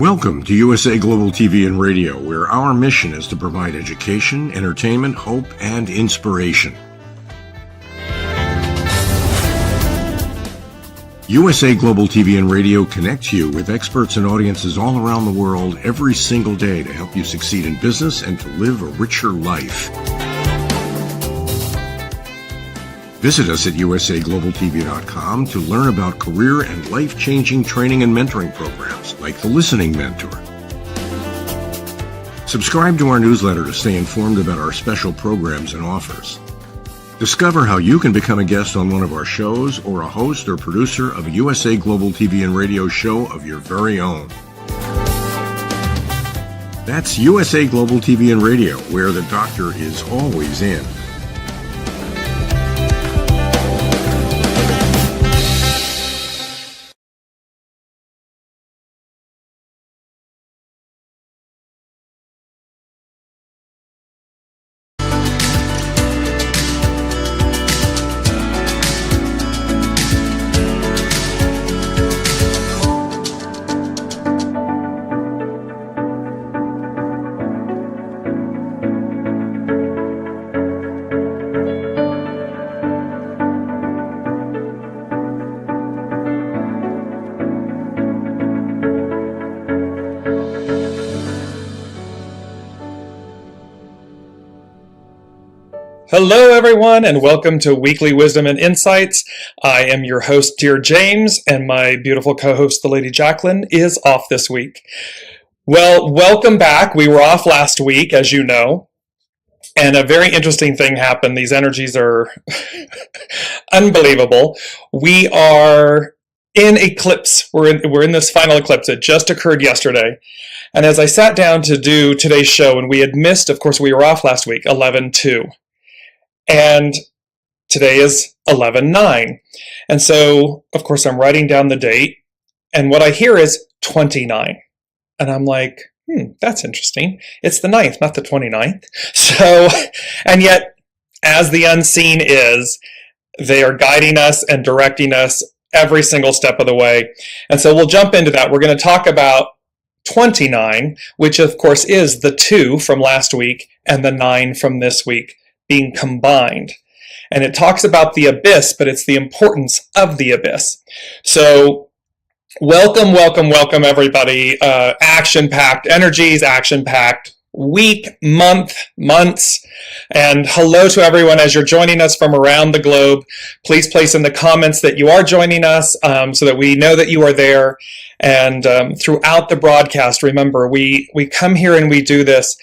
Welcome to USA Global TV and Radio, where our mission is to provide education, entertainment, hope, and inspiration. USA Global TV and Radio connects you with experts and audiences all around the world every single day to help you succeed in business and to live a richer life. Visit us at usaglobaltv.com to learn about career and life-changing training and mentoring programs like the Listening Mentor. Subscribe to our newsletter to stay informed about our special programs and offers. Discover how you can become a guest on one of our shows or a host or producer of a USA Global TV and Radio show of your very own. That's USA Global TV and Radio, where the doctor is always in. Hello, everyone, and welcome to Weekly Wisdom and Insights. I am your host, Dearjames, and my beautiful co-host, the Lady Jacqueline, is off this week. Well, welcome back. We were off last week, as you know, and a very interesting thing happened. These energies are unbelievable. We are in eclipse. We're in this final eclipse. It just occurred yesterday. And as I sat down to do today's show, and we had missed, of course, we were off last week, 11/2. And today is 11/9. And so, of course, I'm writing down the date. And what I hear is 29. And I'm like, that's interesting. It's the 9th, not the 29th. So, and yet, as the unseen is, they are guiding us and directing us every single step of the way. And so we'll jump into that. We're going to talk about 29, which of course is the 2 from last week and the 9 from this week being combined. And it talks about the abyss, but it's the importance of the abyss. So welcome, welcome, welcome, everybody. Action-packed energies, action-packed week, months. And hello to everyone as you're joining us from around the globe. Please place in the comments that you are joining us so that we know that you are there. And throughout the broadcast, remember, we come here and we do this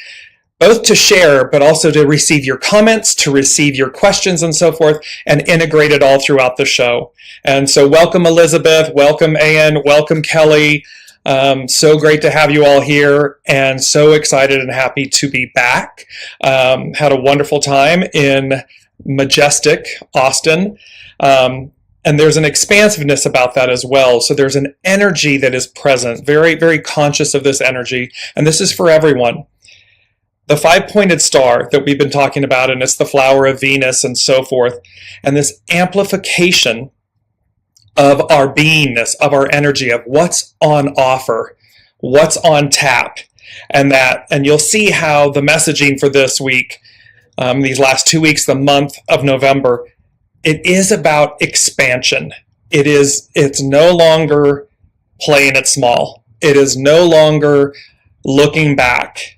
both to share, but also to receive your comments, to receive your questions and so forth, and integrate it all throughout the show. And so welcome Elizabeth, welcome Ann, welcome Kelly. So great to have you all here, and so excited and happy to be back. Had a wonderful time in majestic Austin. And there's an expansiveness about that as well. So there's an energy that is present, very, very conscious of this energy. And this is for everyone. The 5-pointed star that we've been talking about, and it's the flower of Venus and so forth, and this amplification of our beingness, of our energy, of what's on offer, what's on tap, and you'll see how the messaging for this week, these last 2 weeks, the month of November, it is about expansion. It's no longer playing it small. It is no longer looking back.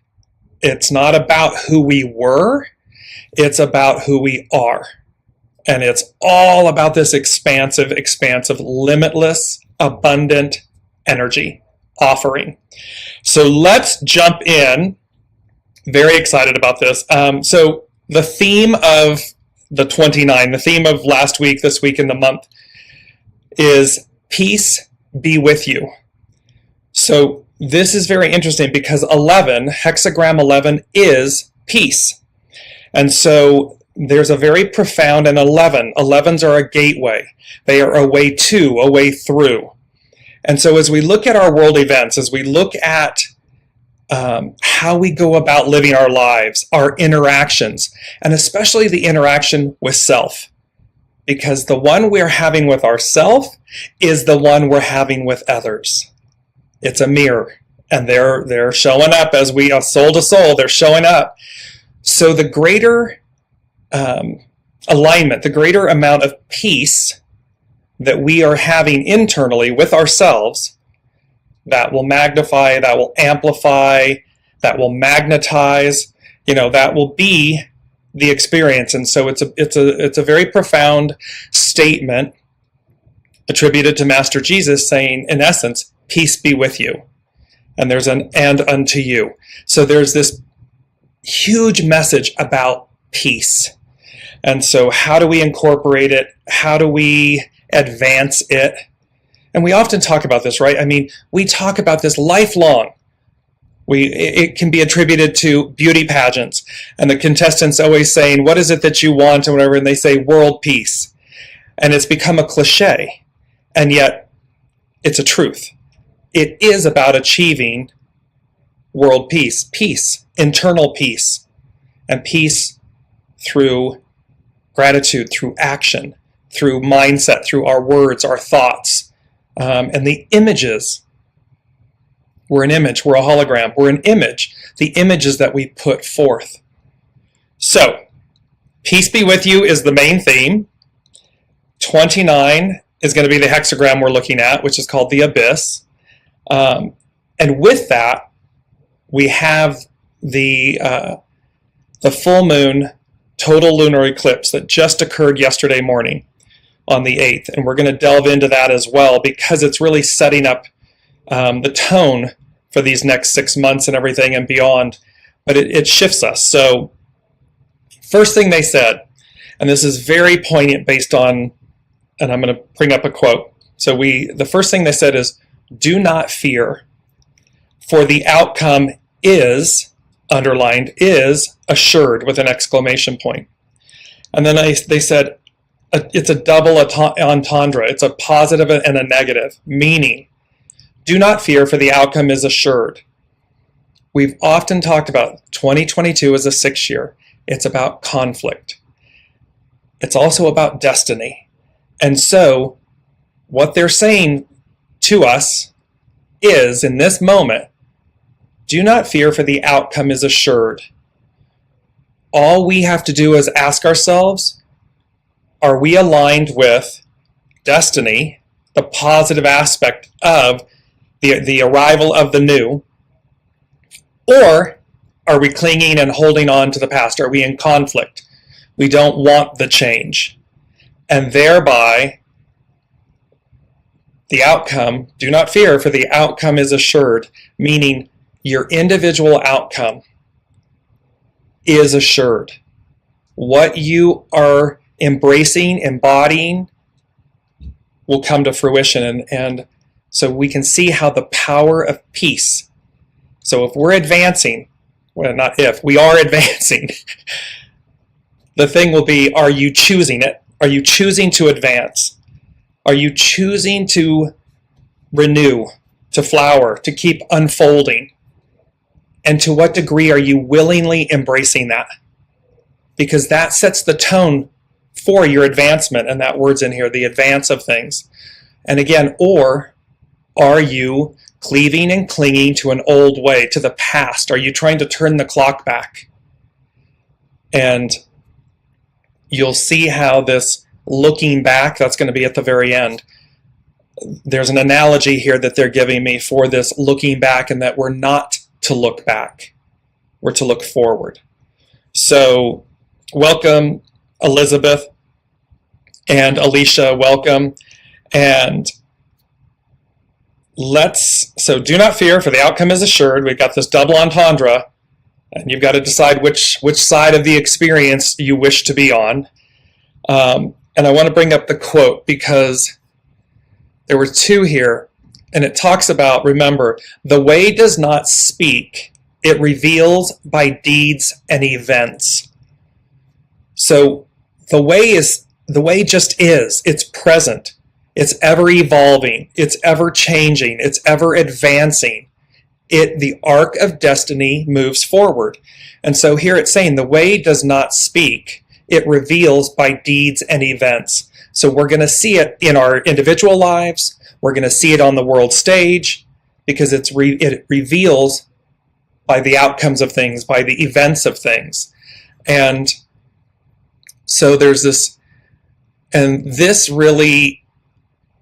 It's not about who we were, it's about who we are. And it's all about this expansive, limitless, abundant energy offering. So let's jump in. Very excited about this. So the theme of the 29, the theme of last week, this week, in the month is peace be with you. So this is very interesting because 11, hexagram 11, is peace. And so there's a very profound, and 11s are a gateway. They are a way to, a way through. And so as we look at our world events, as we look at how we go about living our lives, our interactions, and especially the interaction with self, because the one we're having with ourself is the one we're having with others. It's a mirror. and they're showing up as we are soul to soul. They're showing up. So the greater alignment, the greater amount of peace that we are having internally with ourselves, that will magnify, that will amplify, that will magnetize, that will be the experience. And so it's a very profound statement attributed to Master Jesus, saying, in essence, peace be with you. And there's an and unto you. So there's this huge message about peace. And so how do we incorporate it? How do we advance it? And we often talk about this, right? I mean, we talk about this lifelong. It can be attributed to beauty pageants, and the contestants always saying, what is it that you want, and whatever, and they say world peace. And it's become a cliche, and yet it's a truth. It is about achieving world peace, internal peace, and peace through gratitude, through action, through mindset, through our words, our thoughts, and the images. We're an image, we're a hologram, we're an image, the images that we put forth. So, peace be with you is the main theme. 29 is going to be the hexagram we're looking at, which is called the abyss. And with that, we have the full moon total lunar eclipse that just occurred yesterday morning on the 8th. And we're going to delve into that as well, because it's really setting up the tone for these next 6 months and everything and beyond. But it shifts us. So first thing they said, and this is very poignant based on, and I'm going to bring up a quote. So the first thing they said is, do not fear, for the outcome is, underlined, is assured, with an exclamation point. And then they said, it's a double entendre. It's a positive and a negative, meaning, do not fear, for the outcome is assured. We've often talked about 2022 as a 6 year. It's about conflict. It's also about destiny. And so what they're saying to us is, in this moment, do not fear, for the outcome is assured. All we have to do is ask ourselves, are we aligned with destiny, the positive aspect of the arrival of the new, or are we clinging and holding on to the past? Are we in conflict? We don't want the change. And thereby, the outcome, do not fear, for the outcome is assured, meaning your individual outcome is assured. What you are embracing, embodying, will come to fruition. And so we can see how the power of peace. So if we're advancing, well, not if, we are advancing, the thing will be, are you choosing it? Are you choosing to advance? Are you choosing to renew, to flower, to keep unfolding? And to what degree are you willingly embracing that? Because that sets the tone for your advancement, and that word's in here, the advance of things. And again, or are you cleaving and clinging to an old way, to the past? Are you trying to turn the clock back? And you'll see how this looking back, that's going to be at the very end. There's an analogy here that they're giving me for this looking back, and that we're not to look back. We're to look forward. So welcome, Elizabeth, and Alicia, welcome. And so do not fear, for the outcome is assured. We've got this double entendre, and you've got to decide which side of the experience you wish to be on. And I want to bring up the quote, because there were two here, and it talks about, remember, the way does not speak, it reveals by deeds and events. So the way just is, it's present. It's ever evolving, it's ever changing, it's ever advancing. The arc of destiny moves forward. And so here it's saying the way does not speak, it reveals by deeds and events. So we're going to see it in our individual lives, we're going to see it on the world stage, because it reveals by the outcomes of things, by the events of things. And so there's this, and this really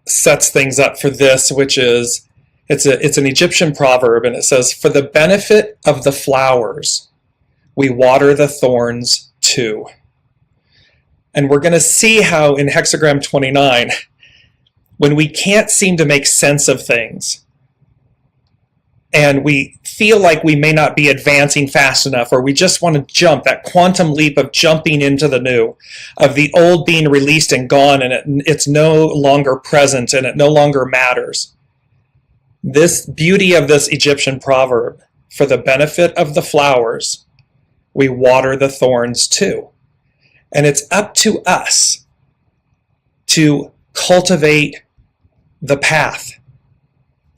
sets things up for this, which is, it's an Egyptian proverb, and it says, "For the benefit of the flowers, we water the thorns too." And we're going to see how in hexagram 29, when we can't seem to make sense of things, and we feel like we may not be advancing fast enough, or we just want to jump, that quantum leap of jumping into the new, of the old being released and gone, and it's no longer present, and it no longer matters. This beauty of this Egyptian proverb, "For the benefit of the flowers, we water the thorns too." And it's up to us to cultivate the path,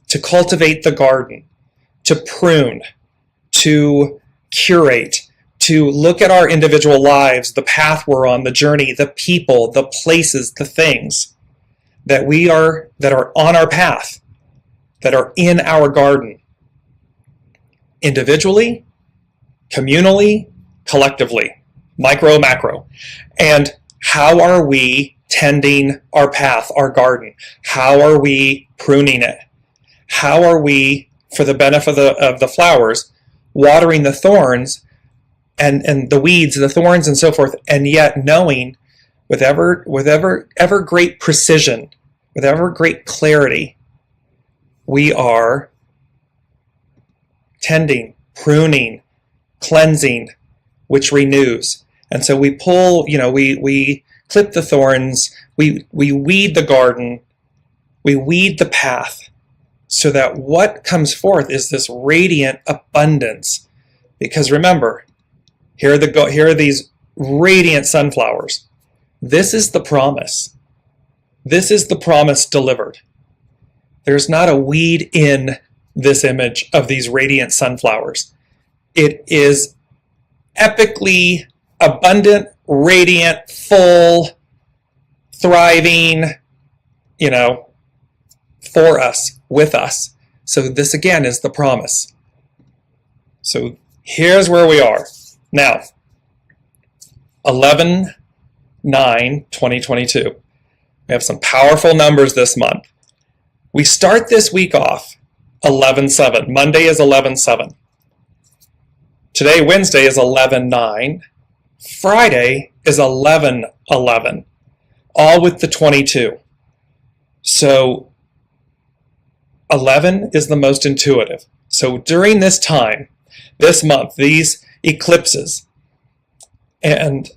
to cultivate the garden, to prune, to curate, to look at our individual lives, the path we're on, the journey, the people, the places, the things that are on our path, that are in our garden, individually, communally, collectively, micro, macro. And how are we tending our path, our garden? How are we pruning it? How are we, for the benefit of the flowers, watering the thorns and the weeds, the thorns and so forth, and yet knowing with ever great precision, with ever great clarity, we are tending, pruning, cleansing, which renews. And so we pull, we clip the thorns, we weed the garden, we weed the path, so that what comes forth is this radiant abundance. Because remember, here are these radiant sunflowers. This is the promise. This is the promise delivered. There's not a weed in this image of these radiant sunflowers. It is epically abundant, radiant, full, thriving, for us, with us. So this again is the promise. So here's where we are. Now, 11/9/2022. We have some powerful numbers this month. We start this week off 11/7. Monday is 11/7. Today, Wednesday, is 11/9. Friday is 11/11. All with the 22. So 11 is the most intuitive. So during this time, this month, these eclipses, and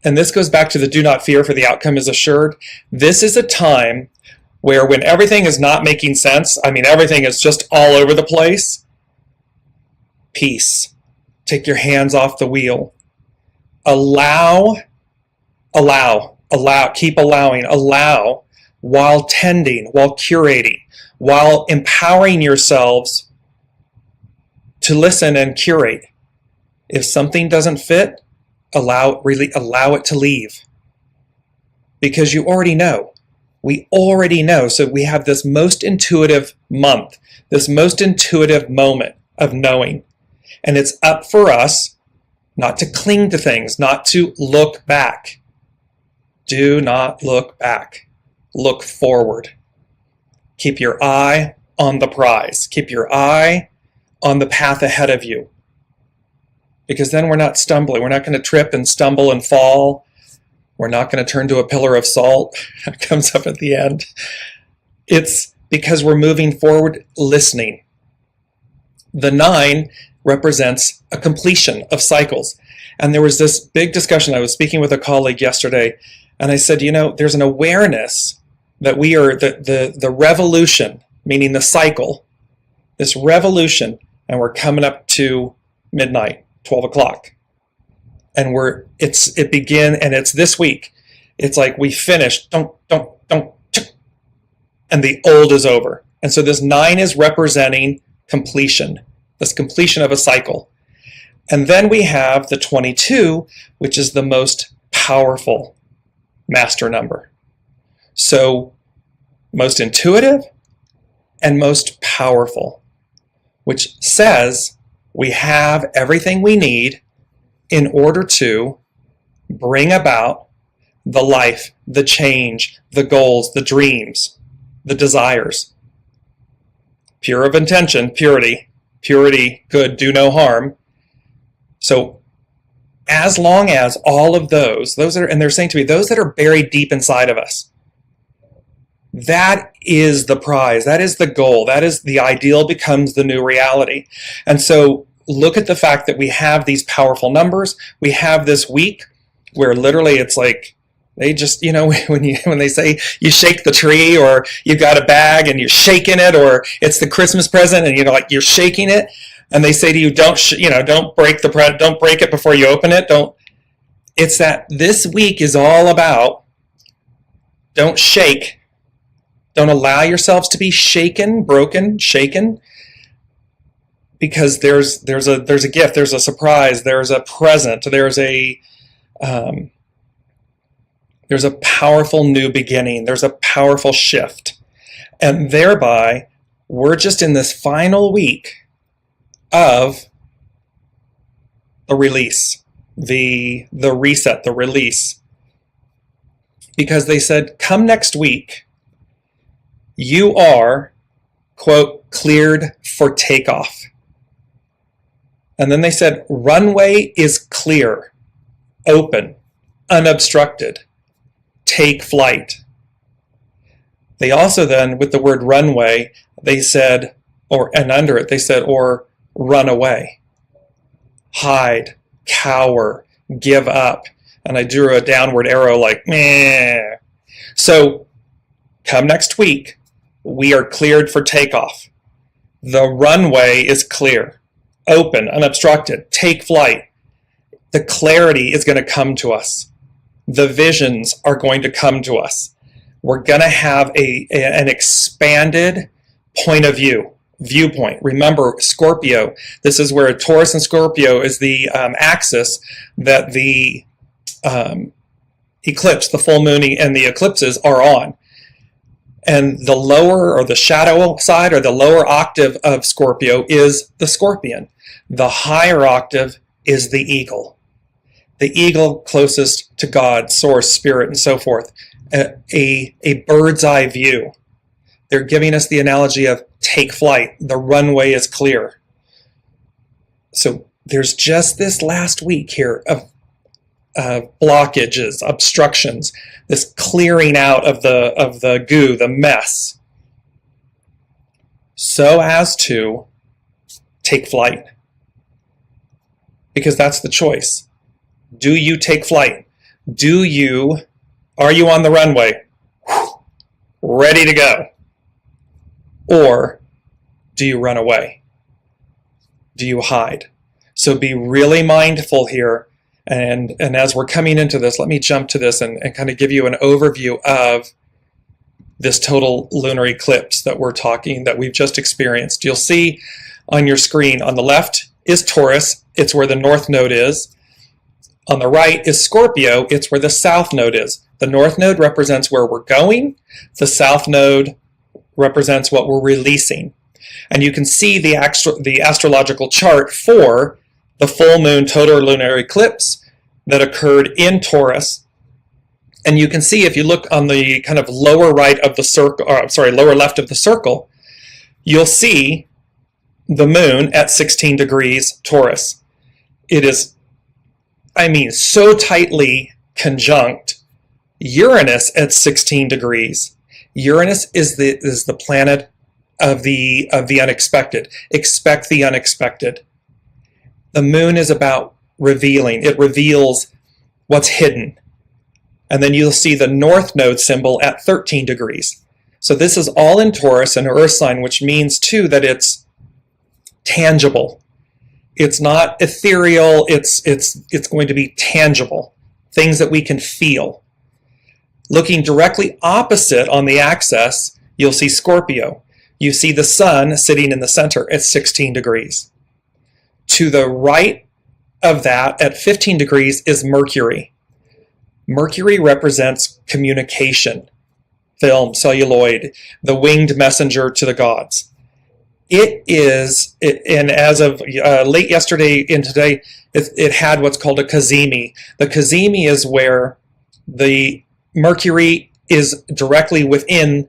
this goes back to the do not fear, for the outcome is assured. This is a time where when everything is not making sense, everything is just all over the place, peace. Take your hands off the wheel. Allow, keep allowing, allow, while tending, while curating, while empowering yourselves to listen and curate. If something doesn't fit, allow it to leave. Because you already know. We already know. So we have this most intuitive month, this most intuitive moment of knowing. And it's up for us not to cling to things, not to look back. Do not look back. Look forward. Keep your eye on the prize. Keep your eye on the path ahead of you. Because then we're not stumbling. We're not going to trip and stumble and fall. We're not going to turn to a pillar of salt that comes up at the end. It's because we're moving forward, listening. The 9 represents a completion of cycles. And there was this big discussion. I was speaking with a colleague yesterday, and I said, there's an awareness that we are the revolution, meaning the cycle, this revolution, and we're coming up to midnight, 12 o'clock. And it begin, and it's this week. It's like we finished, and the old is over. And so this 9 is representing completion, this completion of a cycle. And then we have the 22, which is the most powerful master number. So most intuitive and most powerful. which says we have everything we need in order to bring about the life, the change, the goals, the dreams, the desires. Pure of intention, purity, good, do no harm. So as long as all of those are, and they're saying to me, those that are buried deep inside of us, that is the prize, that is the goal, that is the ideal becomes the new reality. And so look at the fact that we have these powerful numbers. We have this week where literally it's like, they just, when they say you shake the tree, or you've got a bag and you're shaking it, or it's the Christmas present and you're shaking it, and they say to you, don't break don't break it before you open it. It's that this week is all about, don't shake. Don't allow yourselves to be shaken, broken, shaken, because there's a gift, there's a surprise, there's a present, there's a powerful new beginning, there's a powerful shift. And thereby, we're just in this final week of the release, the reset, the release. Because they said, come next week, you are, quote, cleared for takeoff. And then they said, runway is clear, open, unobstructed. Take flight. They also then, with the word runway, they said, and under it, they said, or run away, hide, cower, give up. And I drew a downward arrow like, meh. So come next week, we are cleared for takeoff. The runway is clear, open, unobstructed. Take flight. The clarity is going to come to us. The visions are going to come to us. We're going to have an expanded point of view, viewpoint. Remember, Scorpio, this is where Taurus and Scorpio is the axis that the eclipse, the full moon and the eclipses are on. And the lower, or the shadow side, or the lower octave of Scorpio is the scorpion. The higher octave is the eagle. The eagle closest to God, source, spirit, and so forth. A bird's eye view. They're giving us the analogy of take flight. The runway is clear. So there's just this last week here of blockages, obstructions, this clearing out of the goo, the mess, so as to take flight. Because that's the choice. Do you take flight? Are you on the runway? Ready to go? Or do you run away? Do you hide? So be really mindful here. And as we're coming into this, let me jump to this and kind of give you an overview of this total lunar eclipse that we've just experienced. You'll see on your screen on the left is Taurus. It's where the north node is. On the right is Scorpio. It's where the south node is. The north node represents where we're going. The south node represents what we're releasing. And you can see the astrological chart for the full moon total lunar eclipse that occurred in Taurus. And you can see, if you look on the kind of lower right of the circle, lower left of the circle, you'll see the moon at 16 degrees Taurus. It is, so tightly conjunct Uranus at 16 degrees. Uranus is the planet of the unexpected. Expect the unexpected. The moon is about revealing. It reveals what's hidden. And then you'll see the north node symbol at 13 degrees. So this is all in Taurus, an earth sign, which means too that it's tangible. It's not ethereal. It's going to be tangible. Things that we can feel. Looking directly opposite on the axis, you'll see Scorpio. You see the sun sitting in the center at 16 degrees. To the right of that, at 15 degrees, is Mercury. Mercury represents communication, film, celluloid, the winged messenger to the gods. And as of late yesterday and today, it had what's called a cazimi. The cazimi is where the Mercury is directly within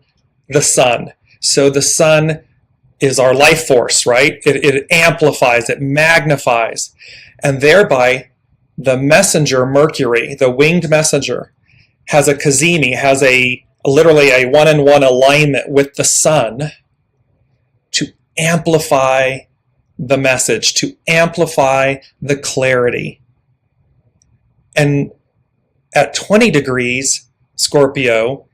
the sun. So the sun is our life force, right? It amplifies, it magnifies, and thereby the messenger Mercury, the winged messenger, has a cazimi, has literally a one-on-one alignment with the sun to amplify the message, to amplify the clarity. And at 20 degrees Scorpio,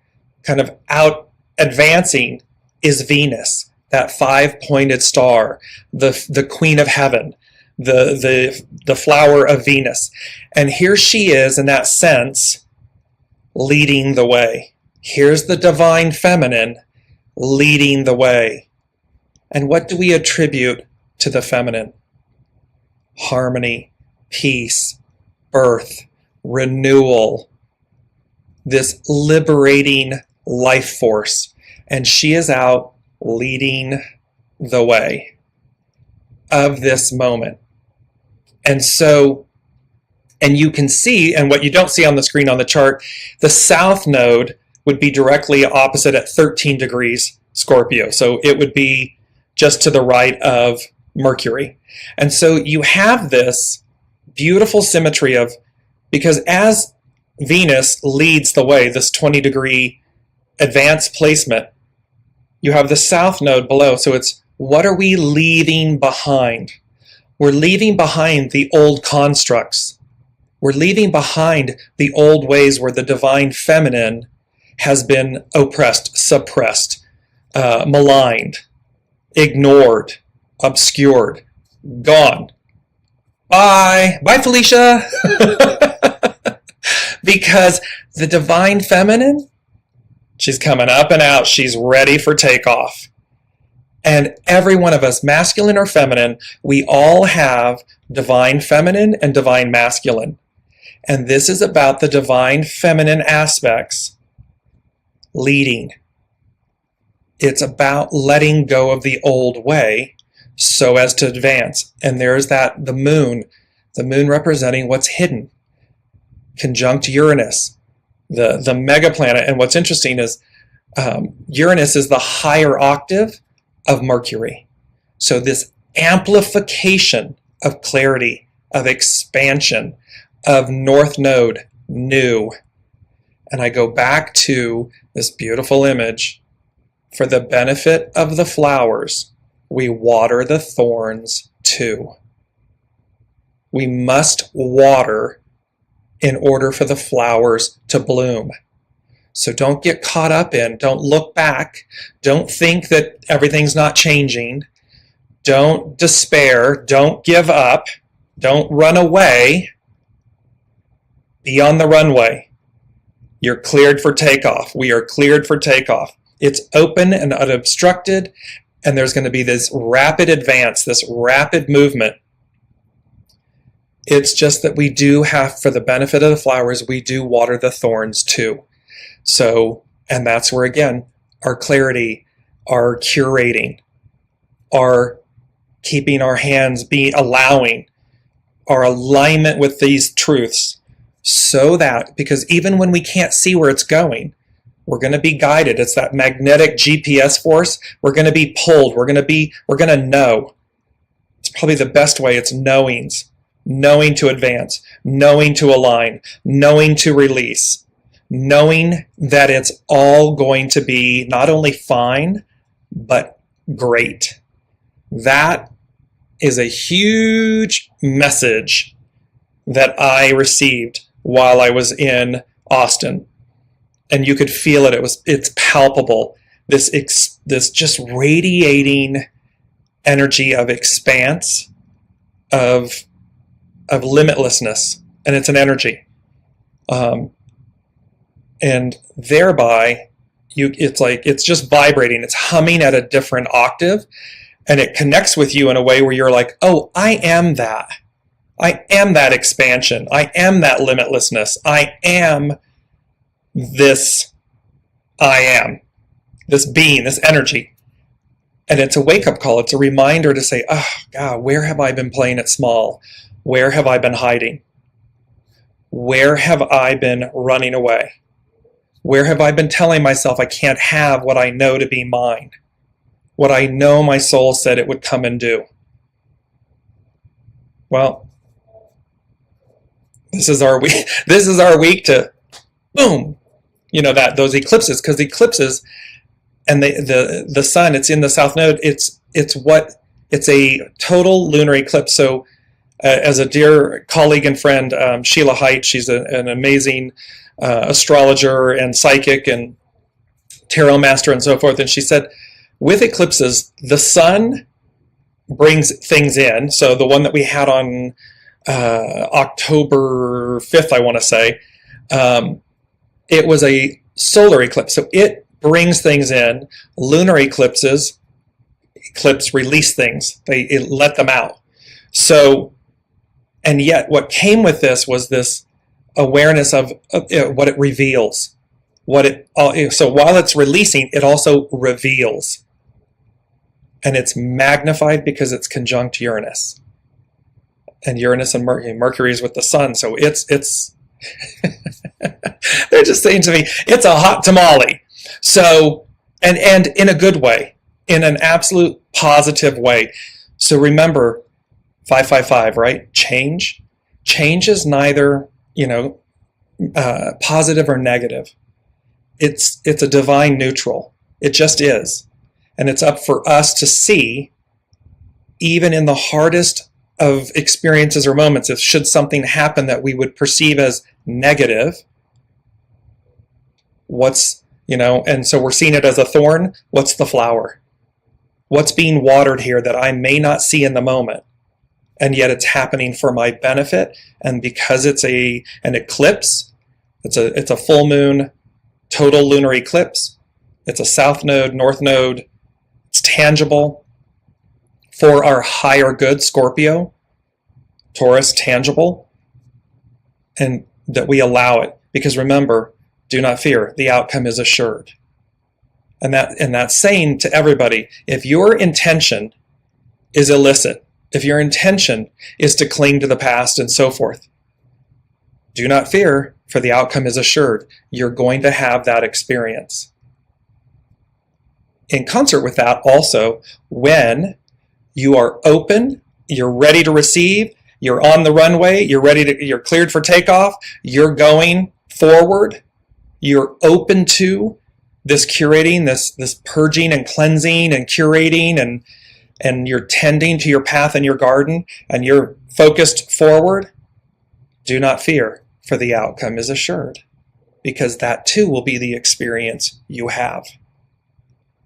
kind of out advancing, is Venus, that 5-pointed star, the queen of heaven, the flower of Venus. And here she is, in that sense, leading the way. Here's the divine feminine leading the way. And what do we attribute to the feminine? Harmony, peace, birth, renewal, this liberating life force. And she is out leading the way of this moment. And so, and you can see, and what you don't see on the screen on the chart, the south node would be directly opposite at 13 degrees Scorpio. So it would be just to the right of Mercury. And so you have this beautiful symmetry of, because as Venus leads the way, this 20-degree advanced placement, you have the south node below. So it's, what are we leaving behind? We're leaving behind the old constructs. We're leaving behind the old ways where the divine feminine has been oppressed, suppressed, maligned, ignored, obscured, gone. Bye. Bye, Felicia. Because the divine feminine, she's coming up and out. She's ready for takeoff. And every one of us, masculine or feminine, we all have divine feminine and divine masculine. And this is about the divine feminine aspects leading. It's about letting go of the old way so as to advance. And there's that, the moon representing what's hidden, conjunct Uranus, the mega planet. And what's interesting is Uranus is the higher octave of Mercury. So this amplification of clarity, of expansion, of North Node, new. And I go back to this beautiful image. For the benefit of the flowers, we water the thorns too. We must water in order for the flowers to bloom. So don't get caught up in, don't look back, don't think that everything's not changing, don't despair, don't give up, don't run away. Be on the runway. You're cleared for takeoff. We are cleared for takeoff. It's open and unobstructed, and there's going to be this rapid advance, this rapid movement. It's just that we do have, for the benefit of the flowers, we do water the thorns too. So, and that's where, again, our clarity, our curating, our keeping our hands, allowing, our alignment with these truths, so that, because even when we can't see where it's going, we're going to be guided. It's that magnetic GPS force. We're going to be pulled. We're going to know. It's probably the best way. It's knowings. Knowing to advance, knowing to align, knowing to release, knowing that it's all going to be not only fine, but great. That is a huge message that I received while I was in Austin. And you could feel it. It's palpable. This just radiating energy of expanse, of limitlessness, and it's an energy, and thereby it's just vibrating. It's humming at a different octave, and it connects with you in a way where you're like, oh, I am that expansion. I am that limitlessness. I am this being, this energy. And it's a wake-up call. It's a reminder to say, oh, God, where have I been playing it small? Where have I been hiding? Where have I been running away? Where have I been telling myself I can't have what I know to be mine? What I know my soul said it would come and do? Well, this is our week. This is our week to, boom, those eclipses, because eclipses and the sun, it's in the south node. It's a total lunar eclipse. So as a dear colleague and friend, Sheila Haidt, she's an amazing astrologer and psychic and tarot master and so forth. And she said, with eclipses, the sun brings things in. So the one that we had on October 5th, I want to say, it was a solar eclipse. So it brings things in. Lunar eclipse release things. It let them out. So, and yet what came with this was this awareness of what it reveals. So while it's releasing, it also reveals. And it's magnified because it's conjunct Uranus. And Uranus and Mercury is with the sun. So it's they're just saying to me, it's a hot tamale. So, and in a good way, in an absolute positive way. So remember, 555, right? Change is neither, positive or negative. It's a divine neutral. It just is. And it's up for us to see, even in the hardest of experiences or moments, if should something happen that we would perceive as negative, and so we're seeing it as a thorn, what's the flower? What's being watered here that I may not see in the moment? And yet it's happening for my benefit. And because it's an eclipse, it's a full moon, total lunar eclipse. It's a south node, north node. It's tangible for our higher good, Scorpio, Taurus, tangible, and that we allow it. Because remember, do not fear, the outcome is assured. And that's saying to everybody, if your intention is illicit, if your intention is to cling to the past and so forth, do not fear, for the outcome is assured. You're going to have that experience. In concert with that, also, when you are open, you're ready to receive, you're on the runway, you're cleared for takeoff, you're going forward, you're open to this curating, this purging and cleansing and curating, and you're tending to your path in your garden, and you're focused forward, do not fear, for the outcome is assured, because that too will be the experience you have.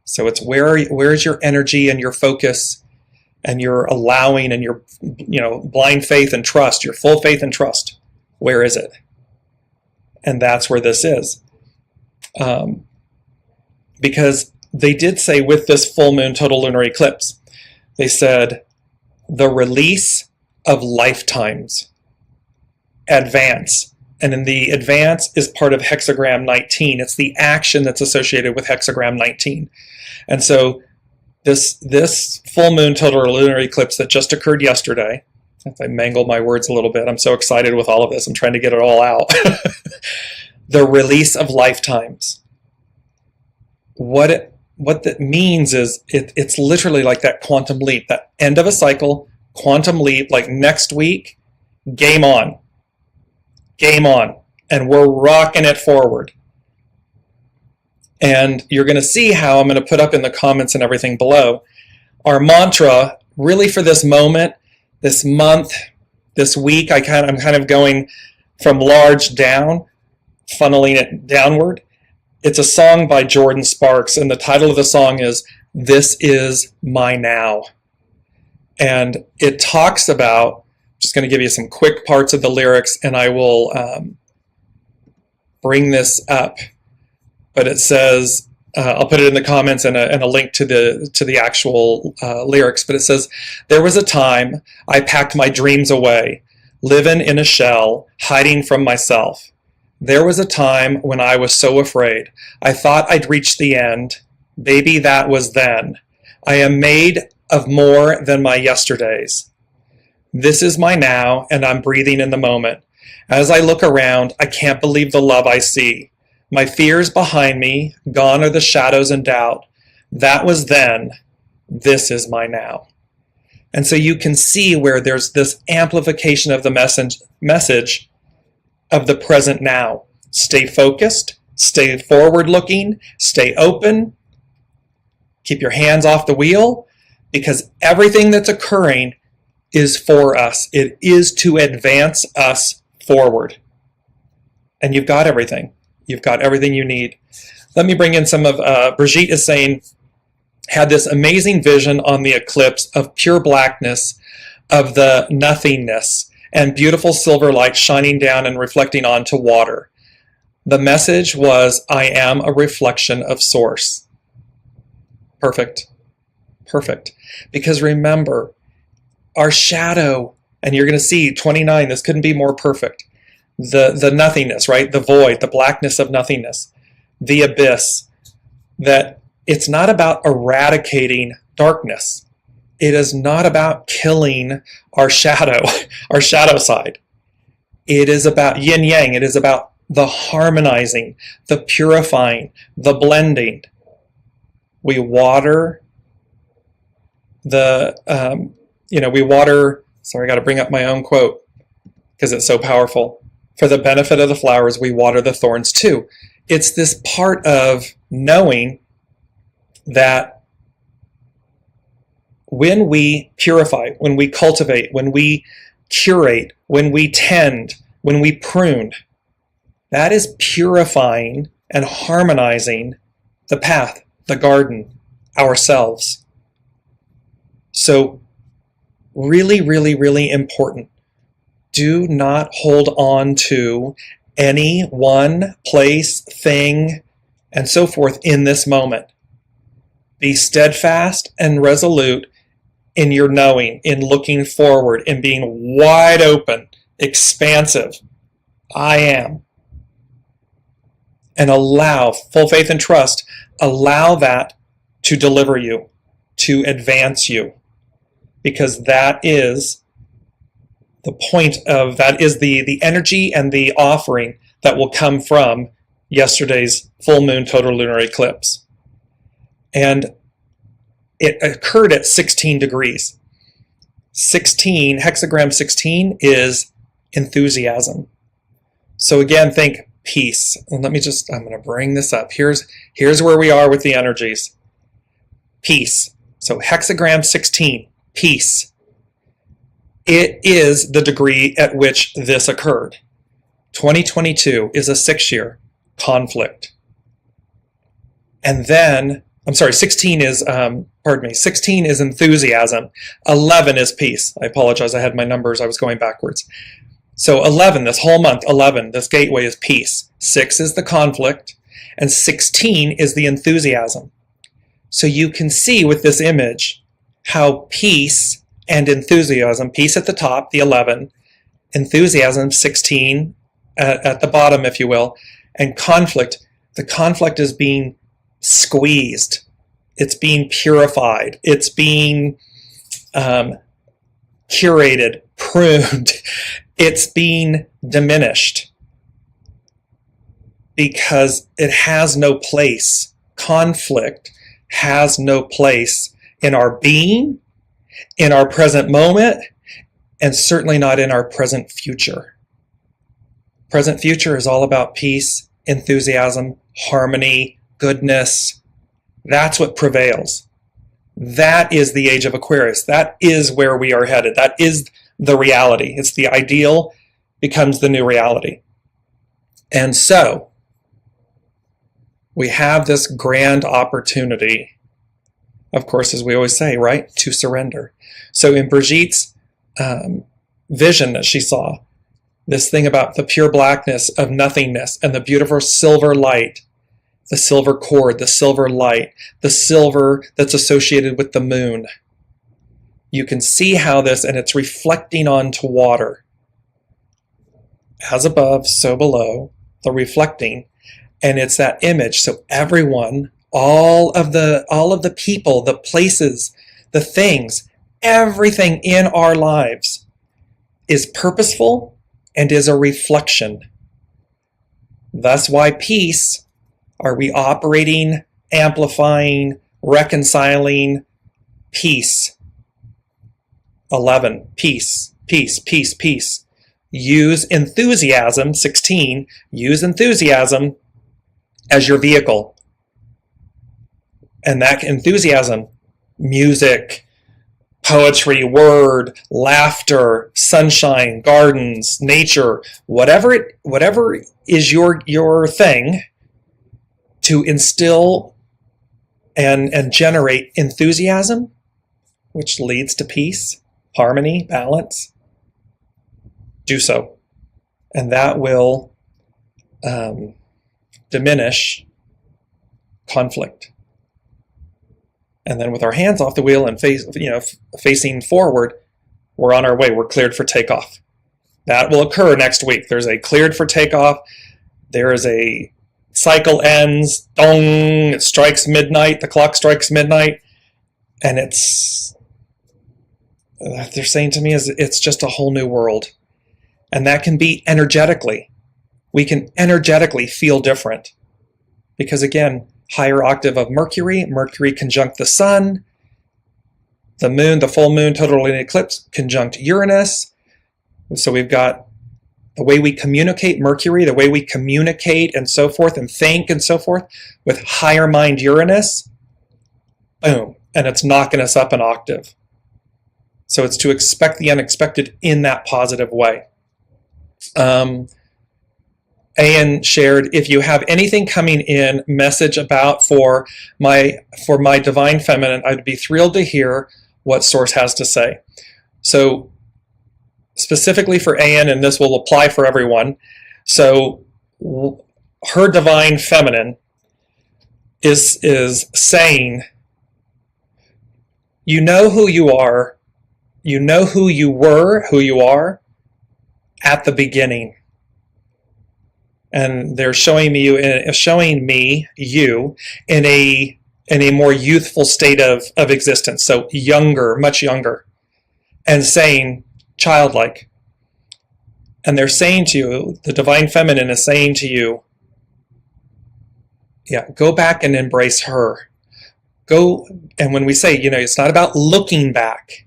So it's where is your energy and your focus and your allowing and your blind faith and trust, your full faith and trust. Where is it? And that's where this is. Because they did say with this full moon total lunar eclipse, they said the release of lifetimes, advance. And in the advance is part of HEXAGRAM 19. It's the action that's associated with HEXAGRAM 19. And so this full moon total lunar eclipse that just occurred yesterday, if I mangled my words a little bit, I'm so excited with all of this, I'm trying to get it all out. The release of lifetimes. What that means is it's literally like that quantum leap, that end of a cycle, quantum leap, like next week, game on. Game on. And we're rocking it forward. And you're going to see how I'm going to put up in the comments and everything below. Our mantra, really for this moment, this month, this week, I'm kind of going from large down, funneling it downward. It's a song by Jordan Sparks, and the title of the song is This Is My Now. And it talks about, just going to give you some quick parts of the lyrics, and I will bring this up. But it says, I'll put it in the comments and a link to the actual lyrics. But it says, there was a time I packed my dreams away, living in a shell, hiding from myself. There was a time when I was so afraid. I thought I'd reached the end. Baby, that was then. I am made of more than my yesterdays. This is my now, and I'm breathing in the moment. As I look around, I can't believe the love I see. My fears behind me, gone are the shadows and doubt. That was then, this is my now. And so you can see where there's this amplification of the message of the present now. Stay focused, stay forward-looking, stay open, keep your hands off the wheel, because everything that's occurring is for us. It is to advance us forward. And you've got everything. You've got everything you need. Let me bring in some of, Brigitte is saying, had this amazing vision on the eclipse of pure blackness, of the nothingness, and beautiful silver light shining down and reflecting onto water. The message was, I am a reflection of Source. Perfect. Perfect. Because remember, our shadow, and you're going to see 29, this couldn't be more perfect. The nothingness, right? The void, the blackness of nothingness, the abyss, that it's not about eradicating darkness. It is not about killing our shadow side. It is about yin yang. It is about the harmonizing, the purifying, the blending. We water sorry, I got to bring up my own quote because it's so powerful. For the benefit of the flowers, we water the thorns too. It's this part of knowing that when we purify, when we cultivate, when we curate, when we tend, when we prune, that is purifying and harmonizing the path, the garden, ourselves. So really, really, really important. Do not hold on to any one place, thing, and so forth in this moment. Be steadfast and resolute in your knowing, in looking forward, in being wide open, expansive. I am. And allow, full faith and trust, allow that to deliver you, to advance you. Because that is the point of, that is the energy and the offering that will come from yesterday's full moon total lunar eclipse. And it occurred at 16 degrees. 16, hexagram 16 is enthusiasm. So again, think peace. And let me just, I'm going to bring this up. Here's where we are with the energies. Peace. So hexagram 16, peace. It is the degree at which this occurred. 2022 is a 6-year conflict. And then, 16 is, 16 is enthusiasm. 11 is peace. I apologize, I had my numbers, I was going backwards. So 11, this whole month, 11, this gateway is peace. 6 is the conflict, and 16 is the enthusiasm. So you can see with this image how peace and enthusiasm, peace at the top, the 11, enthusiasm, 16 at the bottom, if you will, and conflict, the conflict is being squeezed. It's being purified. It's being curated, pruned. It's being diminished because it has no place. Conflict has no place in our being, in our present moment, and certainly not in our present future. Present future is all about peace, enthusiasm, harmony, goodness. That's what prevails. That is the age of Aquarius. That is where we are headed. That is the reality. It's the ideal becomes the new reality. And so we have this grand opportunity, of course, as we always say, right, to surrender. So in Brigitte's vision that she saw, this thing about the pure blackness of nothingness and the beautiful silver light, the silver cord, the silver light, the silver that's associated with the moon. You can see how this, and it's reflecting onto water. As above, so below, the reflecting. And it's that image. So everyone, all of the people, the places, the things, everything in our lives is purposeful and is a reflection. That's why peace, are we operating, amplifying, reconciling peace? 11, peace, peace, peace, peace. Use enthusiasm, 16, use enthusiasm as your vehicle. And that enthusiasm, music, poetry, word, laughter, sunshine, gardens, nature, whatever is your thing, to instill and generate enthusiasm, which leads to peace, harmony, balance. Do so. And that will diminish conflict. And then with our hands off the wheel and facing forward, we're on our way. We're cleared for takeoff. That will occur next week. There's a cleared for takeoff. There is a cycle ends. Dong! It strikes midnight. The clock strikes midnight. And they're saying to me is it's just a whole new world. And that can be energetically. We can energetically feel different. Because again, higher octave of Mercury conjunct the sun, the moon, the full moon, total lunar eclipse conjunct Uranus. So we've got the way we communicate Mercury, the way we communicate and so forth and think and so forth with higher mind Uranus. Boom. And it's knocking us up an octave. So it's to expect the unexpected in that positive way. Ian shared, if you have anything coming in, message about for my divine feminine, I'd be thrilled to hear what Source has to say. So specifically for Ian, and this will apply for everyone, so her divine feminine is saying, you know who you are, you know who you were, who you are at the beginning. And they're showing me you in a more youthful state of existence. So younger, much younger, and saying childlike. And they're saying to you, the divine feminine is saying to you, go back and embrace her. Go, and when we say, it's not about looking back.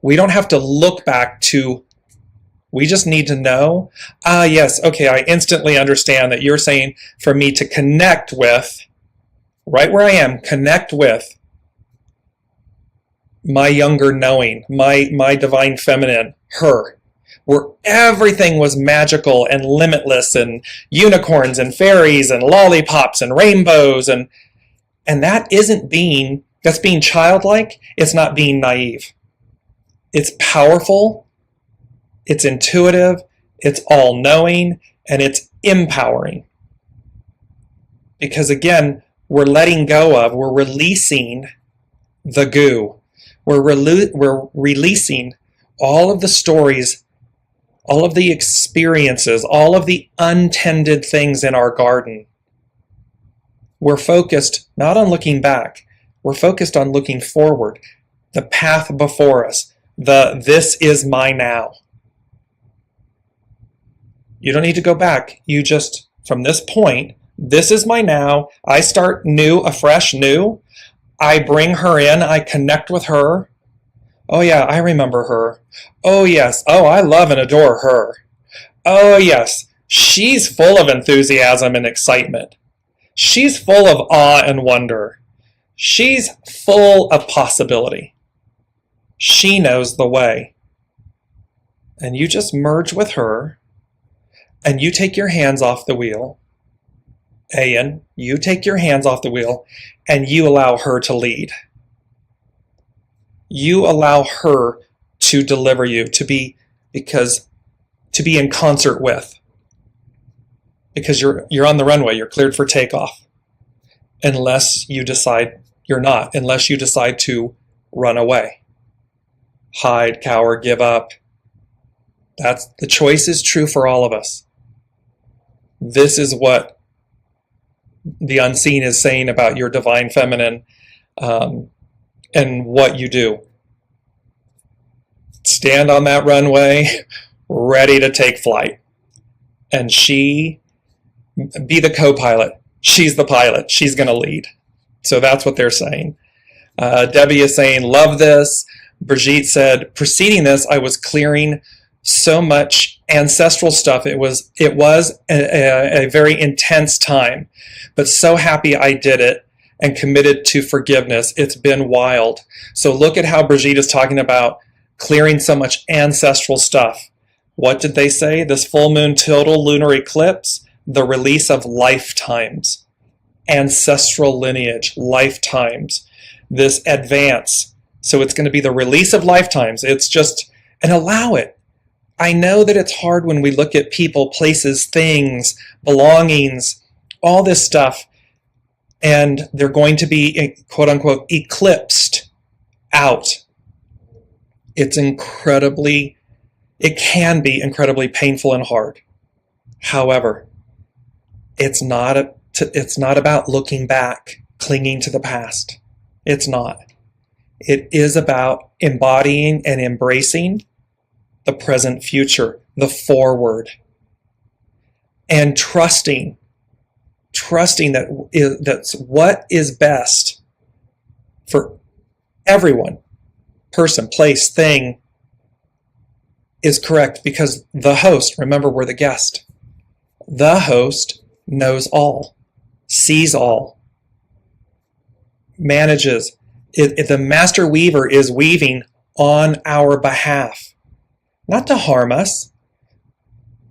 We don't have to look back to. We just need to know, yes, okay, I instantly understand that you're saying for me to connect with, right where I am, connect with my younger knowing, my divine feminine, her, where everything was magical and limitless and unicorns and fairies and lollipops and rainbows and that's being childlike. It's not being naive. It's powerful. It's intuitive, it's all-knowing, and it's empowering. Because again, we're letting go of, we're releasing the goo. We're releasing all of the stories, all of the experiences, all of the untended things in our garden. We're focused not on looking back, we're focused on looking forward, the path before us, this is my now. You don't need to go back. You just, from this point, this is my now. I start new, afresh, new. I bring her in. I connect with her. Oh, yeah, I remember her. Oh, yes. Oh, I love and adore her. Oh, yes. She's full of enthusiasm and excitement. She's full of awe and wonder. She's full of possibility. She knows the way. And you just merge with her. And you take your hands off the wheel. Ian, you take your hands off the wheel and you allow her to lead. You allow her to deliver you, to be in concert with. Because you're on the runway, you're cleared for takeoff. Unless you decide you're not, unless you decide to run away. Hide, cower, give up. The choice is true for all of us. This is what the unseen is saying about your divine feminine, and what you do. Stand on that runway, ready to take flight. And be the co-pilot. She's the pilot. She's going to lead. So that's what they're saying. Debbie is saying, love this. Brigitte said, preceding this, I was clearing so much ancestral stuff. It was a very intense time, but so happy I did it and committed to forgiveness. It's been wild. So look at how Brigitte is talking about clearing so much ancestral stuff. What did they say? This full moon total lunar eclipse, the release of lifetimes, ancestral lineage, lifetimes, this advance. So it's going to be the release of lifetimes. It's just, and allow it. I know that it's hard when we look at people, places, things, belongings, all this stuff, and they're going to be, quote unquote, eclipsed out. It can be incredibly painful and hard. However, it's not about looking back, clinging to the past. It's not. It is about embodying and embracing the present future, the forward, and trusting that's what is best for everyone, person, place, thing, is correct, because the host, remember, we're the guest. The host knows all, sees all, manages. The master weaver is weaving on our behalf, not to harm us.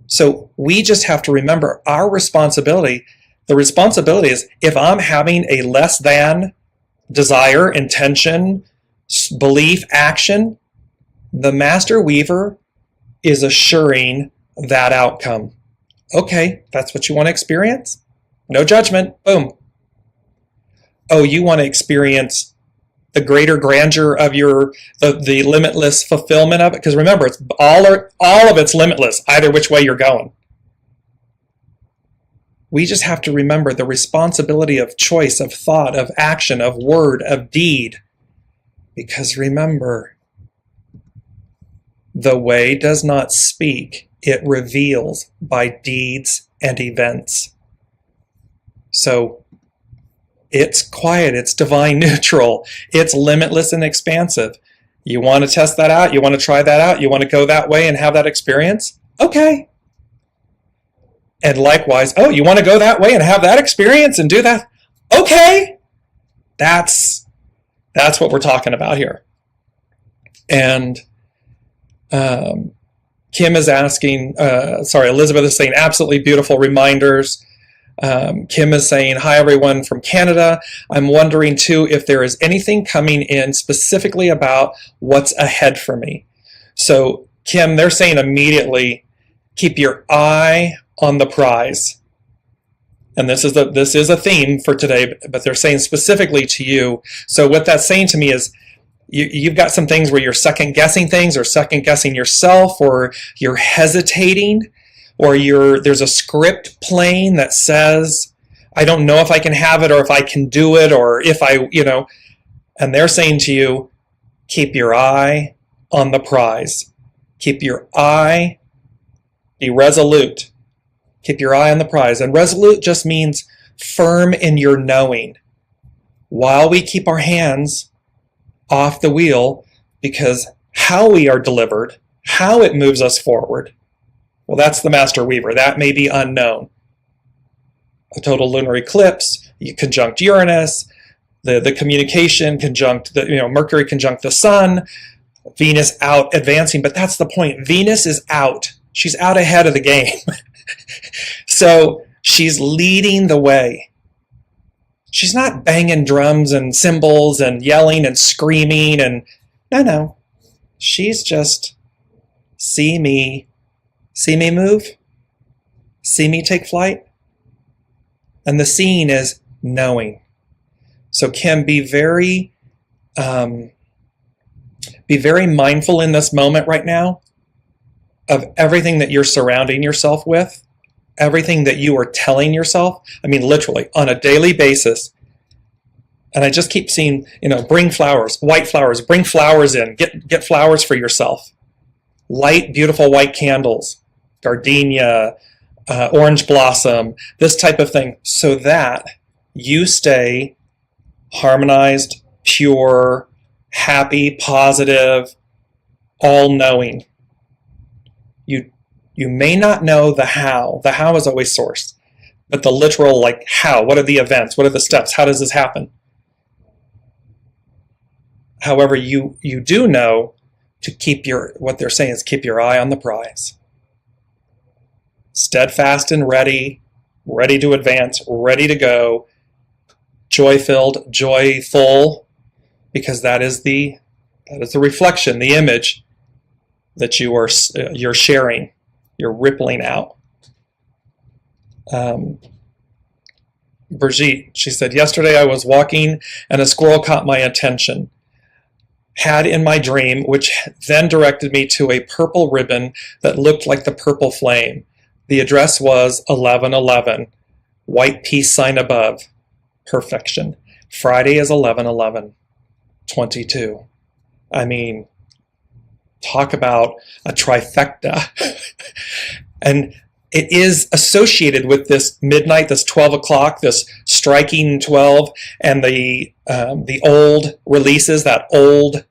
So we just have to remember our responsibility. The responsibility is, if I'm having a less than desire, intention, belief, action, the master weaver is assuring that outcome. Okay, that's what you want to experience? No judgment. Boom. Oh, you want to experience the greater grandeur of the limitless fulfillment of it? Because remember, it's all of it's limitless, either which way you're going. We just have to remember the responsibility of choice, of thought, of action, of word, of deed. Because remember, the way does not speak, it reveals by deeds and events. So it's quiet, it's divine neutral, it's limitless and expansive. You want to test that out? You want to try that out? You want to go that way and have that experience? Okay. And likewise, oh, you want to go that way and have that experience and do that? Okay. That's what we're talking about here. And Kim is asking, Elizabeth is saying, absolutely beautiful reminders. Kim is saying, hi everyone from Canada. I'm wondering too if there is anything coming in specifically about what's ahead for me. So Kim, they're saying immediately, keep your eye on the prize. And this is a theme for today, but they're saying specifically to you. So what that's saying to me is, you've got some things where you're second guessing things, or second guessing yourself, or you're hesitating, or there's a script playing that says, I don't know if I can have it, or if I can do it, or if and they're saying to you, keep your eye on the prize. Keep your eye, be resolute. Keep your eye on the prize. And resolute just means firm in your knowing, while we keep our hands off the wheel, because how we are delivered, how it moves us forward, well, that's the master weaver. That may be unknown. A total lunar eclipse, you conjunct Uranus, the communication conjunct Mercury conjunct the sun, Venus out advancing, but that's the point. Venus is out. She's out ahead of the game. So she's leading the way. She's not banging drums and cymbals and yelling and screaming and no. She's just, see me move, see me take flight. And the seeing is knowing. So Kim, be very mindful in this moment right now of everything that you're surrounding yourself with, everything that you are telling yourself, I mean, literally on a daily basis. And I just keep seeing, bring flowers, white flowers, bring flowers in, get flowers for yourself. Light, beautiful white candles, gardenia, orange blossom, this type of thing, so that you stay harmonized, pure, happy, positive, all-knowing. You may not know the how. The how is always source. But the literal, like, how? What are the events? What are the steps? How does this happen? However, you do know to keep what they're saying is keep your eye on the prize. Steadfast and ready to advance, ready to go, joy-filled, joyful, because that is the reflection, the image that you're sharing, you're rippling out. Brigitte, she said, yesterday I was walking and a squirrel caught my attention. Had in my dream, which then directed me to a purple ribbon that looked like the purple flame. The address was 1111, white peace sign above, perfection. Friday is 11/11/22. I mean, talk about a trifecta. And it is associated with this midnight, this 12 o'clock, this striking 12, and the old releases, that old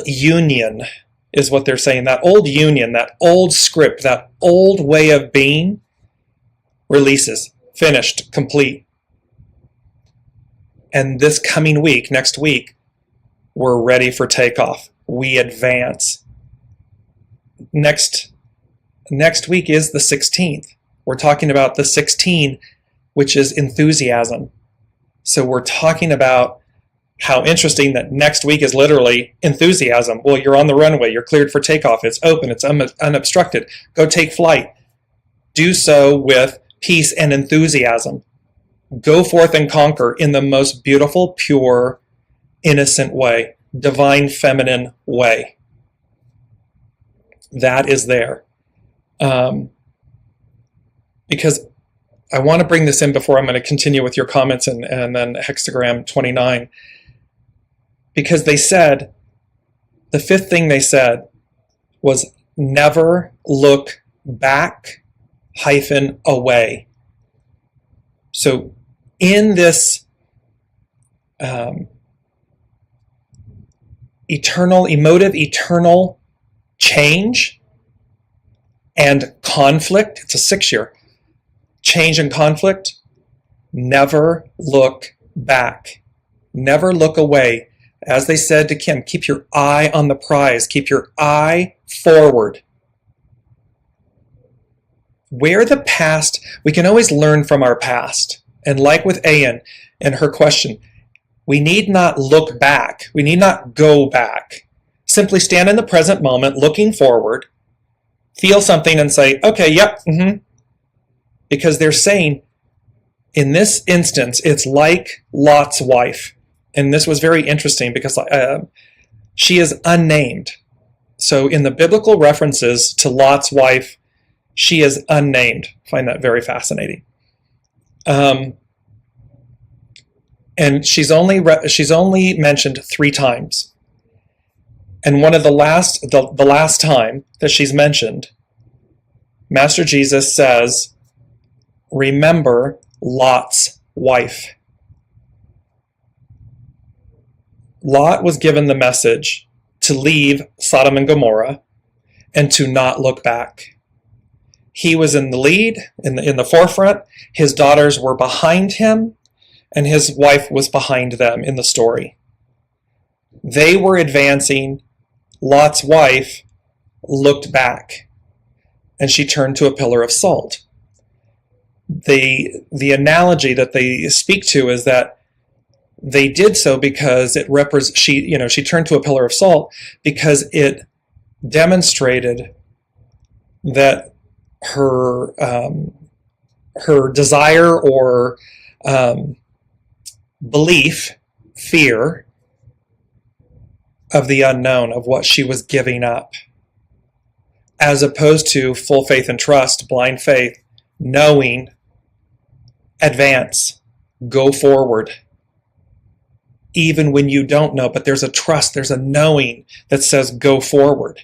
union is what they're saying. That old union, that old script, that old way of being releases, finished, complete. And this coming week, next week, we're ready for takeoff. We advance. Next week is the 16th. We're talking about the 16, which is enthusiasm. So we're talking about how interesting that next week is literally enthusiasm. Well, you're on the runway. You're cleared for takeoff. It's open. It's unobstructed. Go take flight. Do so with peace and enthusiasm. Go forth and conquer in the most beautiful, pure, innocent way. Divine feminine way. That is there. Because I want to bring this in before I'm going to continue with your comments and then hexagram 29. Because they said, the fifth thing they said was never look back - away. So in this eternal change and conflict, it's a 6-year change and conflict, never look back, never look away. As they said to Kim, keep your eye on the prize, keep your eye forward. Where the past, we can always learn from our past. And like with Ayan and her question, we need not look back. We need not go back. Simply stand in the present moment, looking forward, feel something and say, okay, yep, Because they're saying, in this instance, it's like Lot's wife. And this was very interesting because she is unnamed. So in the biblical references to Lot's wife, she is unnamed. I find that very fascinating. And she's only mentioned 3 times. And one of the last time that she's mentioned, Master Jesus says, remember Lot's wife. Lot was given the message to leave Sodom and Gomorrah and to not look back. He was in the lead, in the forefront. His daughters were behind him, and his wife was behind them in the story. They were advancing. Lot's wife looked back, and she turned to a pillar of salt. The analogy that they speak to is that they did so because she turned to a pillar of salt because it demonstrated that her desire or belief, fear of the unknown, of what she was giving up. as opposed to full faith and trust, blind faith, knowing, advance, go forward. Even when you don't know, but there's a trust, there's a knowing that says go forward.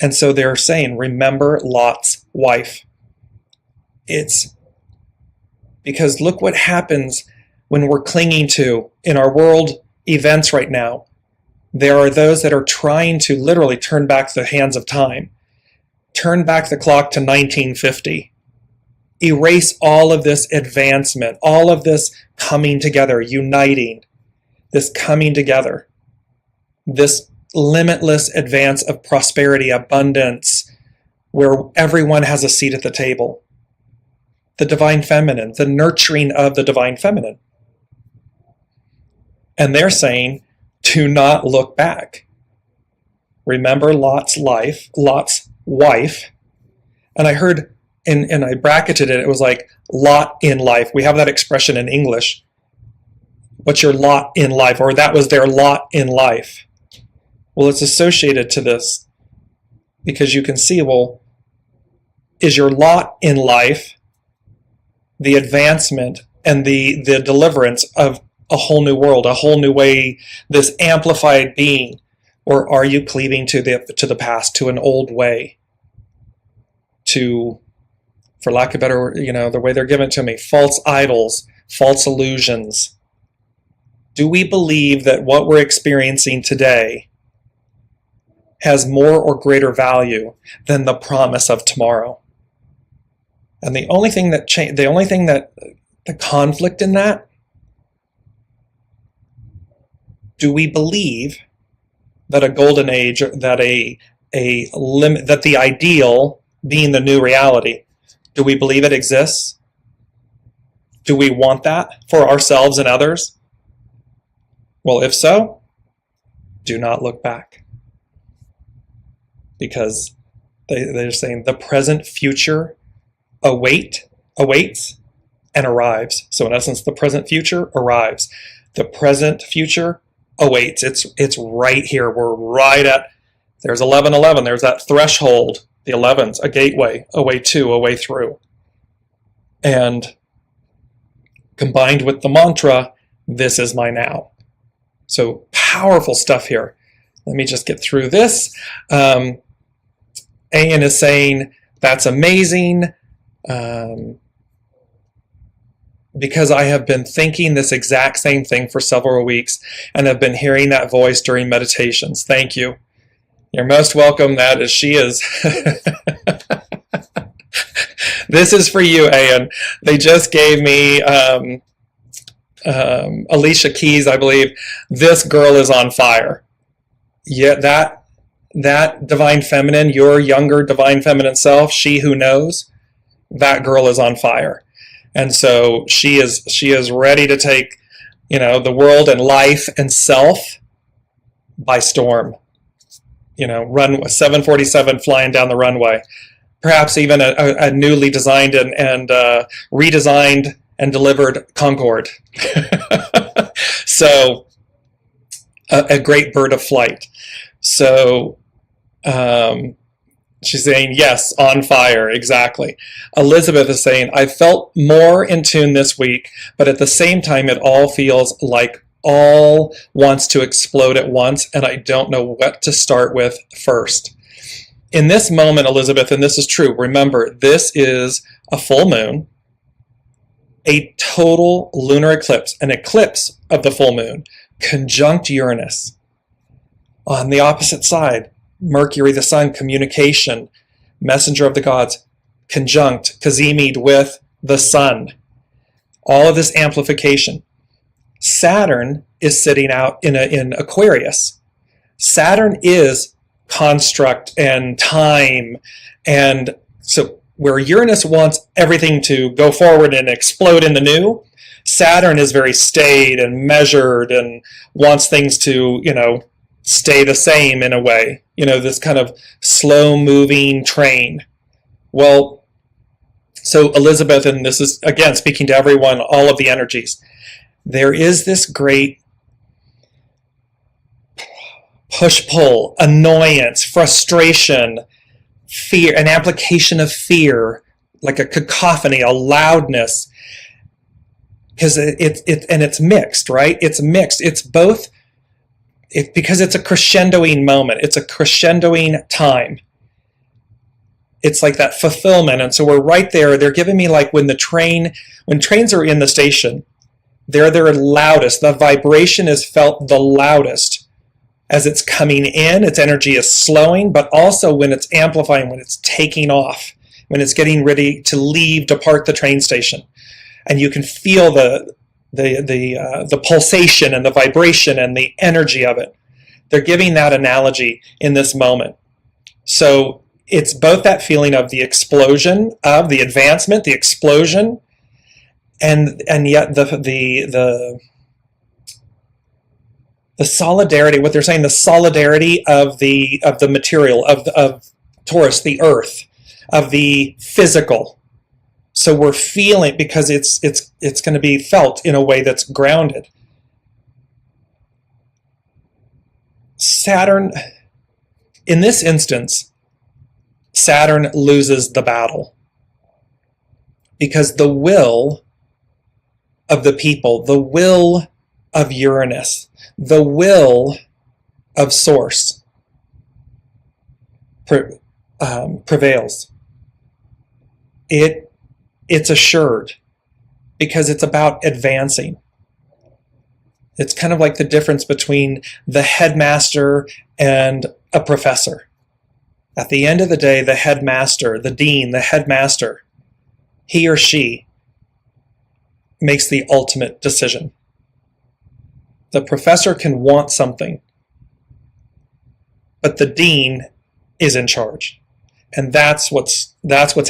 And so they're saying, remember Lot's wife. It's because look what happens when we're clinging to, in our world events right now, there are those that are trying to literally turn back the hands of time, turn back the clock to 1950, erase all of this advancement, all of this coming together, uniting, this coming together, this limitless advance of prosperity, abundance, where everyone has a seat at the table. The divine feminine, the nurturing of the divine feminine. And they're saying, do not look back. Remember Lot's wife. And I heard, and I bracketed it, it was like lot in life. We have that expression in English. What's your lot in life? Or that was their lot in life. Well, it's associated to this because you can see, well, is your lot in life the advancement and the deliverance of a whole new world, a whole new way, this amplified being? Or are you cleaving to the past, to an old way, to, for lack of better, the way they're given to me, false idols, false illusions? Do we believe that what we're experiencing today has more or greater value than the promise of tomorrow? And the only thing that the conflict in that, do we believe that a golden age, that that the ideal being the new reality, do we believe it exists? Do we want that for ourselves and others? Well, if so, do not look back. Because they're saying the present future awaits and arrives. So in essence, the present future arrives. The present future awaits. It's right here. We're right at, there's 11:11. There's that threshold, the 11s, a gateway, a way to, a way through. And combined with the mantra, this is my now. So powerful stuff here. Let me just get through this. Ayan is saying, that's amazing. Because I have been thinking this exact same thing for several weeks and have been hearing that voice during meditations. Thank you. You're most welcome. That is, she is. This is for you, Ayan. They just gave me Alicia Keys, I believe. This girl is on fire. Yeah, that divine feminine, your younger divine feminine self, she who knows, that girl is on fire. And so she is ready to take, the world and life and self by storm. Run 747 flying down the runway. Perhaps even a newly designed and redesigned and delivered Concorde. So a great bird of flight. So she's saying, yes, on fire, exactly. Elizabeth is saying, I felt more in tune this week, but at the same time, it all feels like all wants to explode at once, and I don't know what to start with first. In this moment, Elizabeth, and this is true, remember, this is a full moon, a total lunar eclipse, an eclipse of the full moon, conjunct Uranus. On the opposite side, Mercury, the sun, communication, messenger of the gods, conjunct, kazemied with the sun. All of this amplification. Saturn is sitting out in Aquarius. Saturn is construct and time. And so where Uranus wants everything to go forward and explode in the new, Saturn is very staid and measured and wants things to, stay the same in a way, this kind of slow moving train. Well, so Elizabeth, and this is again speaking to everyone, all of the energies, there is this great push-pull, annoyance, frustration, fear, an application of fear, like a cacophony, a loudness, because it's mixed, right? It's mixed. It's both, because it's a crescendoing moment. It's a crescendoing time. It's like that fulfillment. And so we're right there. They're giving me like when trains are in the station, they're their loudest. The vibration is felt the loudest as it's coming in. Its energy is slowing, but also when it's amplifying, when it's taking off, when it's getting ready to leave, depart the train station. And you can feel the pulsation and the vibration and the energy of it. They're giving that analogy in this moment. So it's both that feeling of the explosion, of the advancement, the explosion, and yet the solidarity. What they're saying, the solidarity of the material of Taurus, the earth, of the physical. So we're feeling, because it's going to be felt in a way that's grounded. Saturn, in this instance, Saturn loses the battle, because the will of the people, the will of Uranus, the will of Source prevails. It's assured, because it's about advancing. It's kind of like the difference between the headmaster and a professor. At the end of the day, the headmaster, the dean, the headmaster, he or she makes the ultimate decision. The professor can want something, but the dean is in charge. And that's what's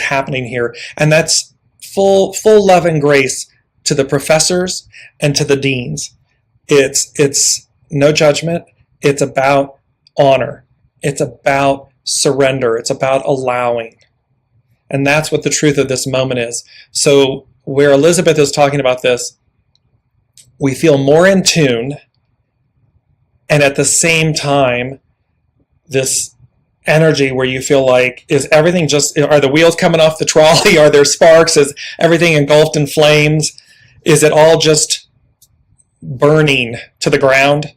happening here. And that's full love and grace to the professors and to the deans. It's no judgment. It's about honor. It's about surrender. It's about allowing. And that's what the truth of this moment is. So where Elizabeth is talking about this, we feel more in tune, and at the same time, this energy where you feel like, is everything just, are the wheels coming off the trolley? Are there sparks? Is everything engulfed in flames? Is it all just burning to the ground?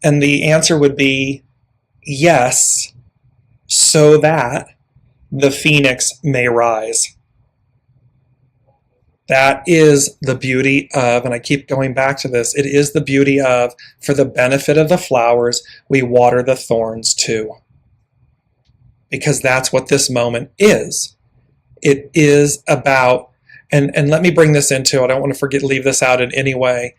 And the answer would be yes, so that the phoenix may rise. That is the beauty of, and I keep going back to this, it is the beauty of, for the benefit of the flowers, we water the thorns too. Because that's what this moment is. It is about, and let me bring this into, I don't want to leave this out in any way.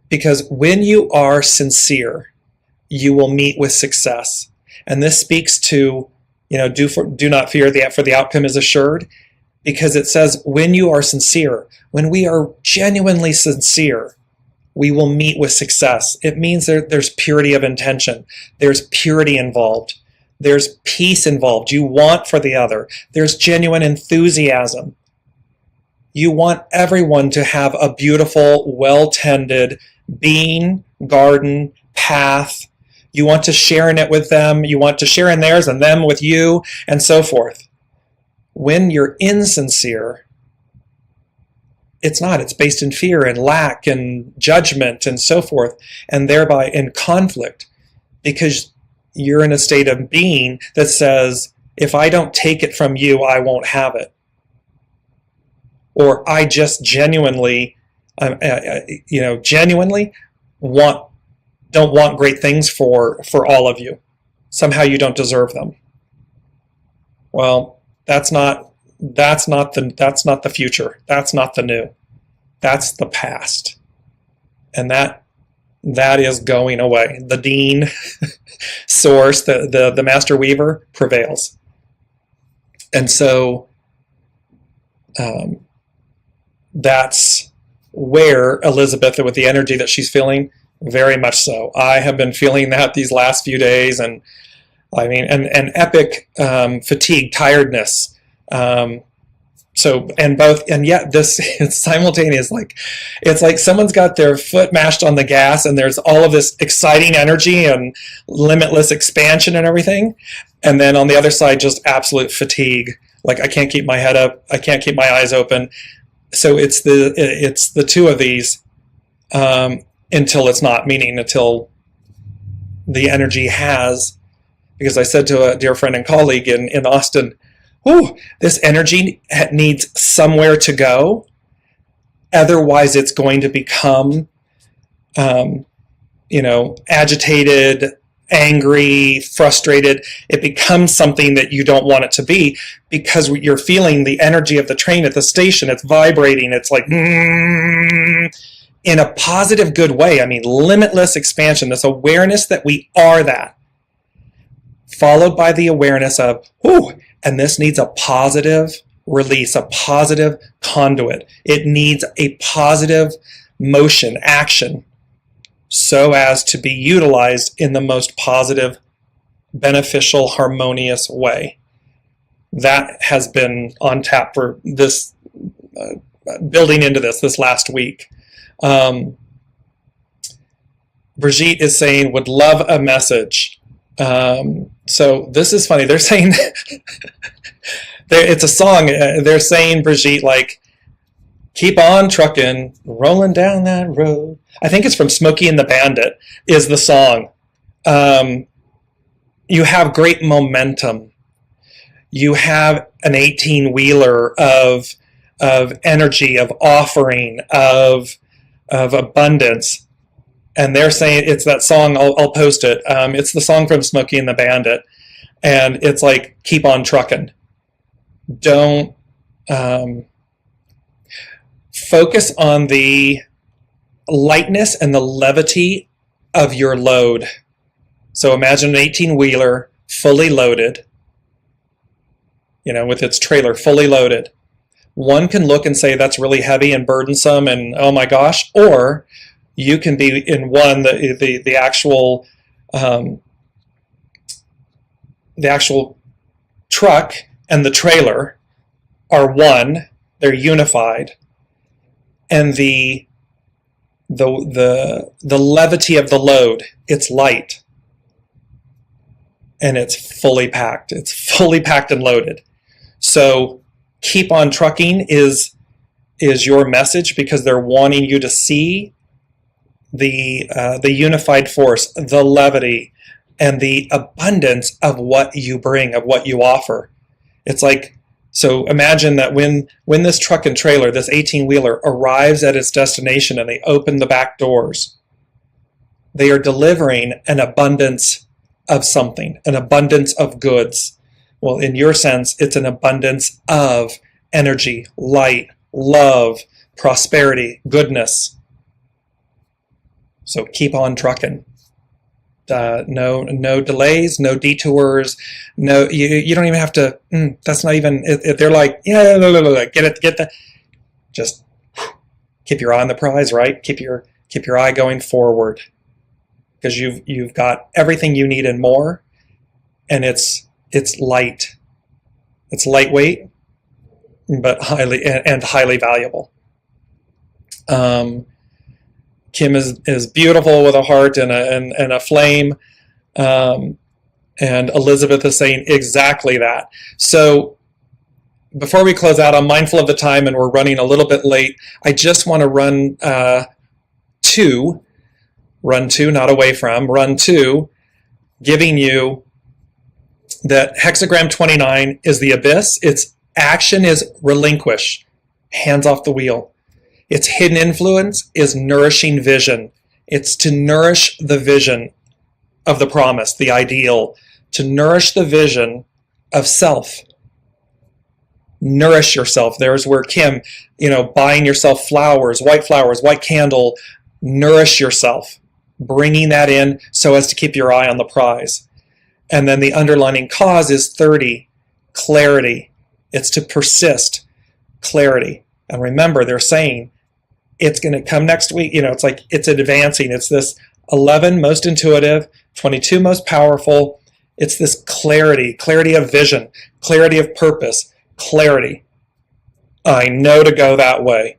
Because when you are sincere, you will meet with success. And this speaks to, do not fear, for the outcome is assured. Because it says, when you are sincere, when we are genuinely sincere, we will meet with success. It means there's purity of intention. There's purity involved. There's peace involved. You want for the other. There's genuine enthusiasm. You want everyone to have a beautiful, well-tended being, garden, path. You want to share in it with them. You want to share in theirs and them with you, and so forth. When you're insincere, it's not. It's based in fear and lack and judgment and so forth, and thereby in conflict, because you're in a state of being that says, if I don't take it from you, I won't have it. Or I just genuinely don't want great things for all of you. Somehow you don't deserve them. Well, that's not the future. That's not the new. That's the past. And that is going away. The dean, source, the master weaver prevails. And so that's where Elizabeth, with the energy that she's feeling, very much so. I have been feeling that these last few days, and I mean, and epic fatigue, tiredness, So, and yet this is simultaneous. Like, it's like someone's got their foot mashed on the gas and there's all of this exciting energy and limitless expansion and everything. And then on the other side, just absolute fatigue. Like, I can't keep my head up. I can't keep my eyes open. So it's the two of these until it's not, meaning until the energy has, because I said to a dear friend and colleague in Austin, "Ooh, this energy needs somewhere to go. Otherwise, it's going to become, agitated, angry, frustrated. It becomes something that you don't want it to be because you're feeling the energy of the train at the station. It's vibrating. It's like, in a positive, good way. I mean, limitless expansion, this awareness that we are that, followed by the awareness of, ooh, and this needs a positive release, a positive conduit. It needs a positive motion, action, so as to be utilized in the most positive, beneficial, harmonious way. That has been on tap for this, building into this last week. Brigitte is saying, would love a message. So this is funny. They're saying, it's a song. They're saying, Brigitte, like, keep on trucking, rolling down that road. I think it's from Smokey and the Bandit is the song. You have great momentum. You have an 18-wheeler of energy, of offering, of abundance. And they're saying, it's that song, I'll post it. It's the song from Smokey and the Bandit. And it's like, keep on trucking. Don't focus on the lightness and the levity of your load. So imagine an 18-wheeler fully loaded, with its trailer fully loaded. One can look and say that's really heavy and burdensome and oh my gosh, or you can be in one, the actual truck and the trailer are one, they're unified, and the levity of the load, it's light, and it's fully packed. It's fully packed and loaded. So keep on trucking is your message, because they're wanting you to see the unified force, the levity, and the abundance of what you bring, of what you offer. It's like, so imagine that when this truck and trailer, this 18-wheeler, arrives at its destination and they open the back doors, they are delivering an abundance of something, an abundance of goods. Well, in your sense, it's an abundance of energy, light, love, prosperity, goodness. So keep on trucking. No delays, no detours. No, you don't even have to. That's not even. If they're like, yeah, get that. Just keep your eye on the prize, right? Keep your eye going forward, because you've got everything you need and more, and it's light. It's lightweight, but highly valuable. Kim is beautiful with a heart and a flame, and Elizabeth is saying exactly that. So before we close out, I'm mindful of the time and we're running a little bit late. I just want to run two, not away from, run two, giving you that hexagram 29 is the abyss. Its action is relinquish, hands off the wheel. Its hidden influence is nourishing vision. It's to nourish the vision of the promise, the ideal, to nourish the vision of self. Nourish yourself. There's where Kim, buying yourself flowers, white candle, nourish yourself, bringing that in so as to keep your eye on the prize. And then the underlining cause is 30, clarity. It's to persist, clarity. And remember, they're saying, it's going to come next week. It's like it's advancing. It's this 11 most intuitive, 22 most powerful. It's this clarity of vision, clarity of purpose, clarity. I know to go that way.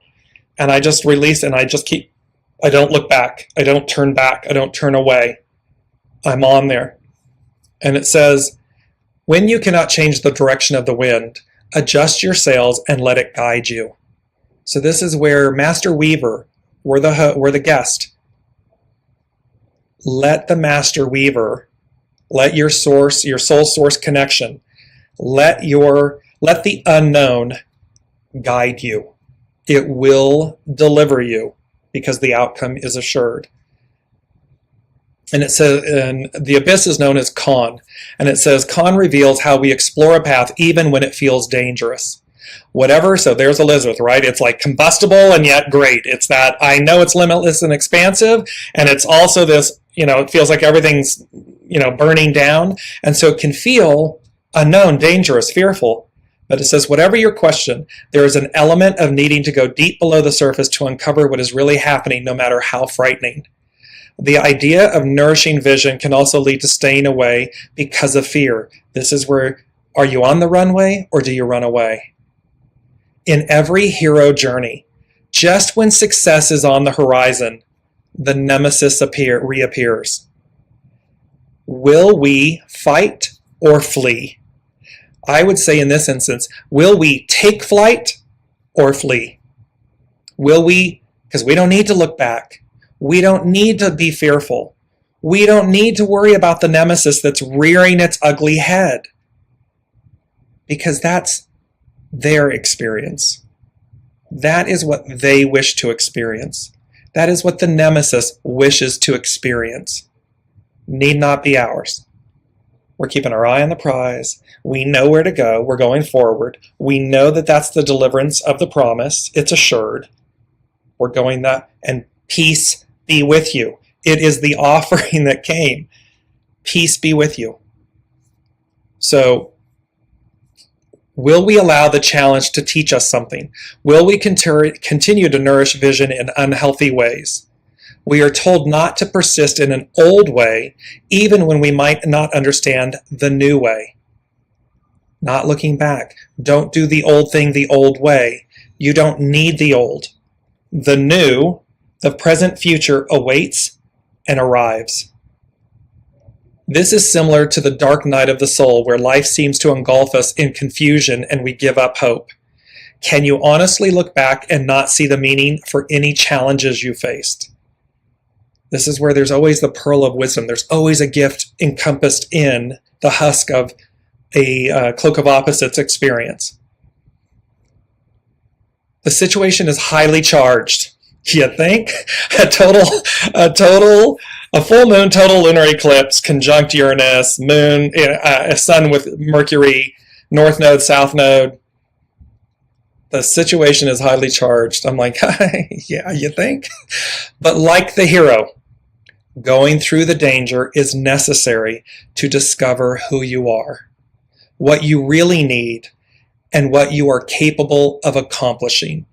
And I just release and I don't look back. I don't turn back. I don't turn away. I'm on there. And it says, when you cannot change the direction of the wind, adjust your sails and let it guide you. So this is where Master Weaver, we're the guest. Let the Master Weaver, let your source, your soul source connection, let the unknown guide you. It will deliver you because the outcome is assured. And it says, and the abyss is known as Con. And it says, Con reveals how we explore a path even when it feels dangerous. Whatever, so there's Elizabeth, right? It's like combustible and yet great. It's that I know it's limitless and expansive, and it's also this, it feels like everything's, burning down. And so it can feel unknown, dangerous, fearful. But it says, whatever your question, there is an element of needing to go deep below the surface to uncover what is really happening, no matter how frightening. The idea of nourishing vision can also lead to staying away because of fear. This is where, are you on the runway or do you run away? In every hero journey, just when success is on the horizon, the nemesis reappears. Will we fight or flee? I would say in this instance, will we take flight or flee? Will we, because we don't need to look back. We don't need to be fearful. We don't need to worry about the nemesis that's rearing its ugly head, because that's their experience. That is what they wish to experience. That is what the nemesis wishes to experience. Need not be ours. We're keeping our eye on the prize. We know where to go. We're going forward. We know that that's the deliverance of the promise. It's assured. We're going that, and peace be with you. It is the offering that came. Peace be with you. So, will we allow the challenge to teach us something? Will we continue to nourish vision in unhealthy ways? We are told not to persist in an old way, even when we might not understand the new way. Not looking back. Don't do the old thing the old way. You don't need the old. The new, the present future awaits and arrives. This is similar to the dark night of the soul, where life seems to engulf us in confusion and we give up hope. Can you honestly look back and not see the meaning for any challenges you faced? This is where there's always the pearl of wisdom. There's always a gift encompassed in the husk of a cloak of opposites experience. The situation is highly charged. You think? A full moon, total lunar eclipse, conjunct Uranus, moon, a sun with Mercury, north node, south node. The situation is highly charged. I'm like, yeah, you think? But like the hero, going through the danger is necessary to discover who you are, what you really need, and what you are capable of accomplishing.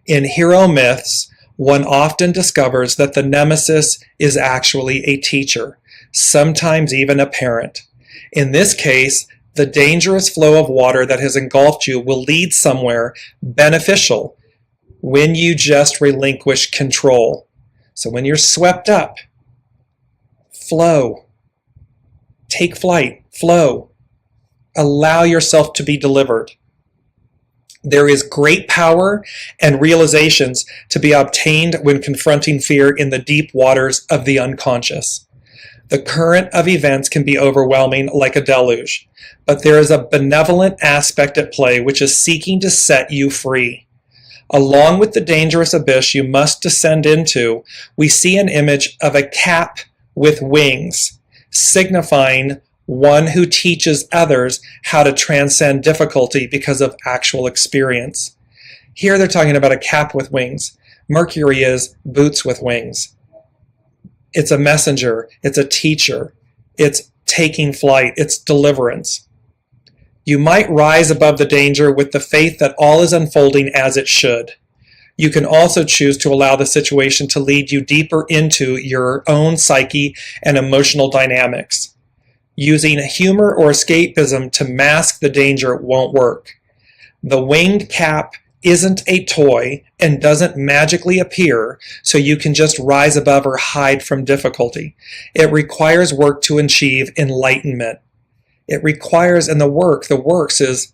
In hero myths, one often discovers that the nemesis is actually a teacher, sometimes even a parent. In this case, the dangerous flow of water that has engulfed you will lead somewhere beneficial when you just relinquish control. So when you're swept up, flow. Take flight, flow. Allow yourself to be delivered. There is great power and realizations to be obtained when confronting fear in the deep waters of the unconscious. The current of events can be overwhelming like a deluge, but there is a benevolent aspect at play which is seeking to set you free. Along with the dangerous abyss you must descend into, we see an image of a cap with wings, signifying one who teaches others how to transcend difficulty because of actual experience. Here they're talking about a cap with wings. Mercury is boots with wings. It's a messenger. It's a teacher. It's taking flight. It's deliverance. You might rise above the danger with the faith that all is unfolding as it should. You can also choose to allow the situation to lead you deeper into your own psyche and emotional dynamics. Using humor or escapism to mask the danger won't work. The winged cap isn't a toy and doesn't magically appear so you can just rise above or hide from difficulty. It requires work to achieve enlightenment. It requires, and the works is,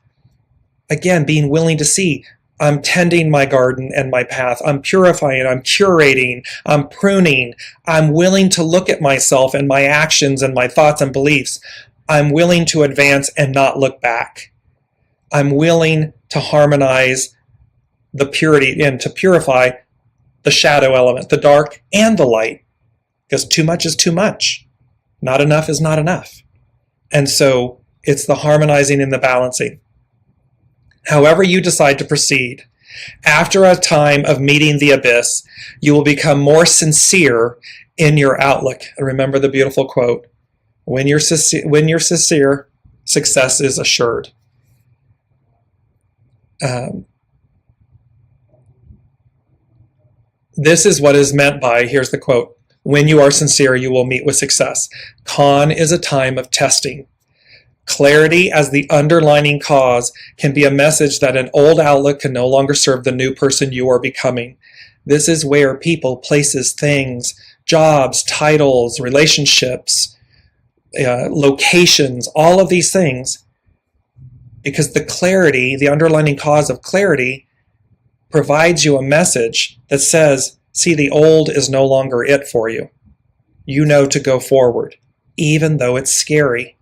again, being willing to see, I'm tending my garden and my path. I'm purifying, I'm curating, I'm pruning. I'm willing to look at myself and my actions and my thoughts and beliefs. I'm willing to advance and not look back. I'm willing to harmonize the purity and to purify the shadow element, the dark and the light, because too much is too much. Not enough is not enough. And so it's the harmonizing and the balancing. However you decide to proceed, after a time of meeting the abyss, you will become more sincere in your outlook. And remember the beautiful quote, when you're sincere, success is assured. This is what is meant by, here's the quote, when you are sincere, you will meet with success. Con is a time of testing. Clarity as the underlining cause can be a message that an old outlook can no longer serve the new person you are becoming. This is where people, places, things, jobs, titles, relationships, locations, all of these things, because the clarity, the underlining cause of clarity, provides you a message that says, see, the old is no longer it for you. You know to go forward, even though it's scary.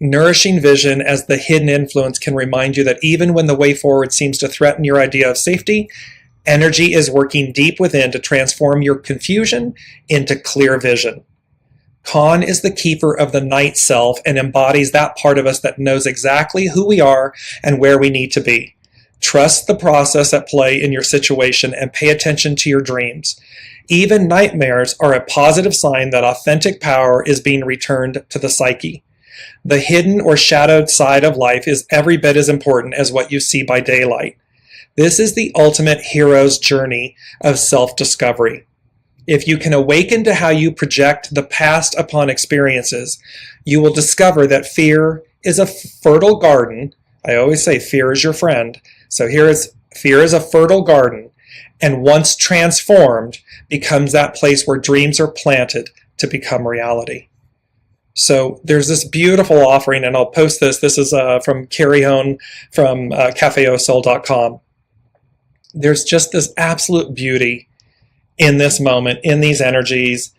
Nourishing vision as the hidden influence can remind you that even when the way forward seems to threaten your idea of safety, energy is working deep within to transform your confusion into clear vision. Con is the keeper of the night self and embodies that part of us that knows exactly who we are and where we need to be. Trust the process at play in your situation and pay attention to your dreams. Even nightmares are a positive sign that authentic power is being returned to the psyche. The hidden or shadowed side of life is every bit as important as what you see by daylight. This is the ultimate hero's journey of self-discovery. If you can awaken to how you project the past upon experiences, you will discover that fear is a fertile garden. I always say fear is your friend. So fear is a fertile garden, and once transformed, becomes that place where dreams are planted to become reality. So there's this beautiful offering, and I'll post this. This is from Carrie Hone from cafeosoul.com. There's just this absolute beauty in this moment, in these energies,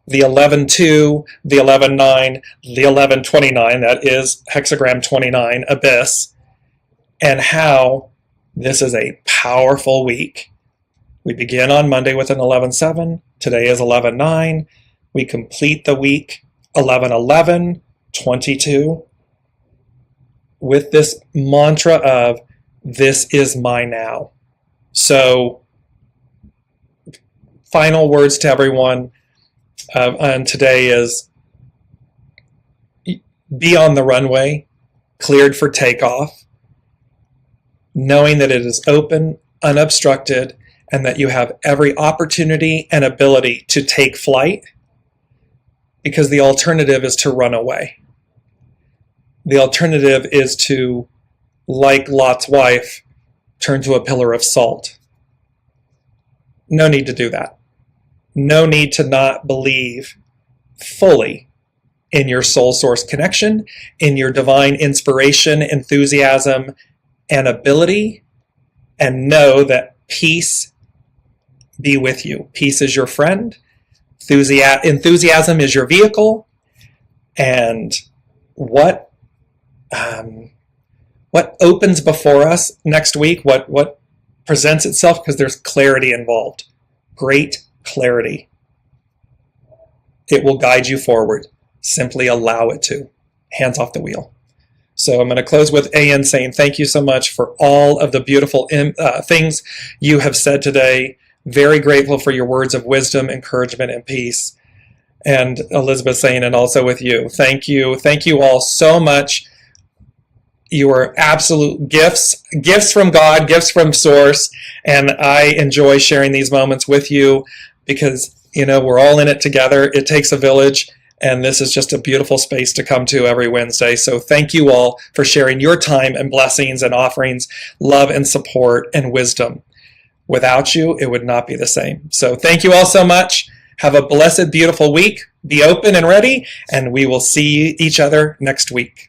the 11-2, the 11-9, the 11-29, that is hexagram 29, abyss, and how this is a powerful week. We begin on Monday with an 11-7. Today is 11-9. We complete the week 11-11, 22, with this mantra of, this is my now. So, final words to everyone on today is, be on the runway, cleared for takeoff, knowing that it is open, unobstructed, and that you have every opportunity and ability to take flight, because the alternative is to run away. The alternative is to, like Lot's wife, turn to a pillar of salt. No need to do that. No need to not believe fully in your soul source connection, in your divine inspiration, enthusiasm, and ability, and know that peace be with you. Peace is your friend. Enthusiasm is your vehicle. And what opens before us next week, what presents itself, because there's clarity involved. Great clarity. It will guide you forward. Simply allow it to. Hands off the wheel. So I'm going to close with AN saying thank you so much for all of the beautiful things you have said today. Very grateful for your words of wisdom, encouragement, and peace. And Elizabeth saying, and also with you. Thank you. Thank you all so much. You are absolute gifts from God, gifts from Source. And I enjoy sharing these moments with you because, we're all in it together. It takes a village. And this is just a beautiful space to come to every Wednesday. So thank you all for sharing your time and blessings and offerings, love and support and wisdom. Without you, it would not be the same. So thank you all so much. Have a blessed, beautiful week. Be open and ready, and we will see each other next week.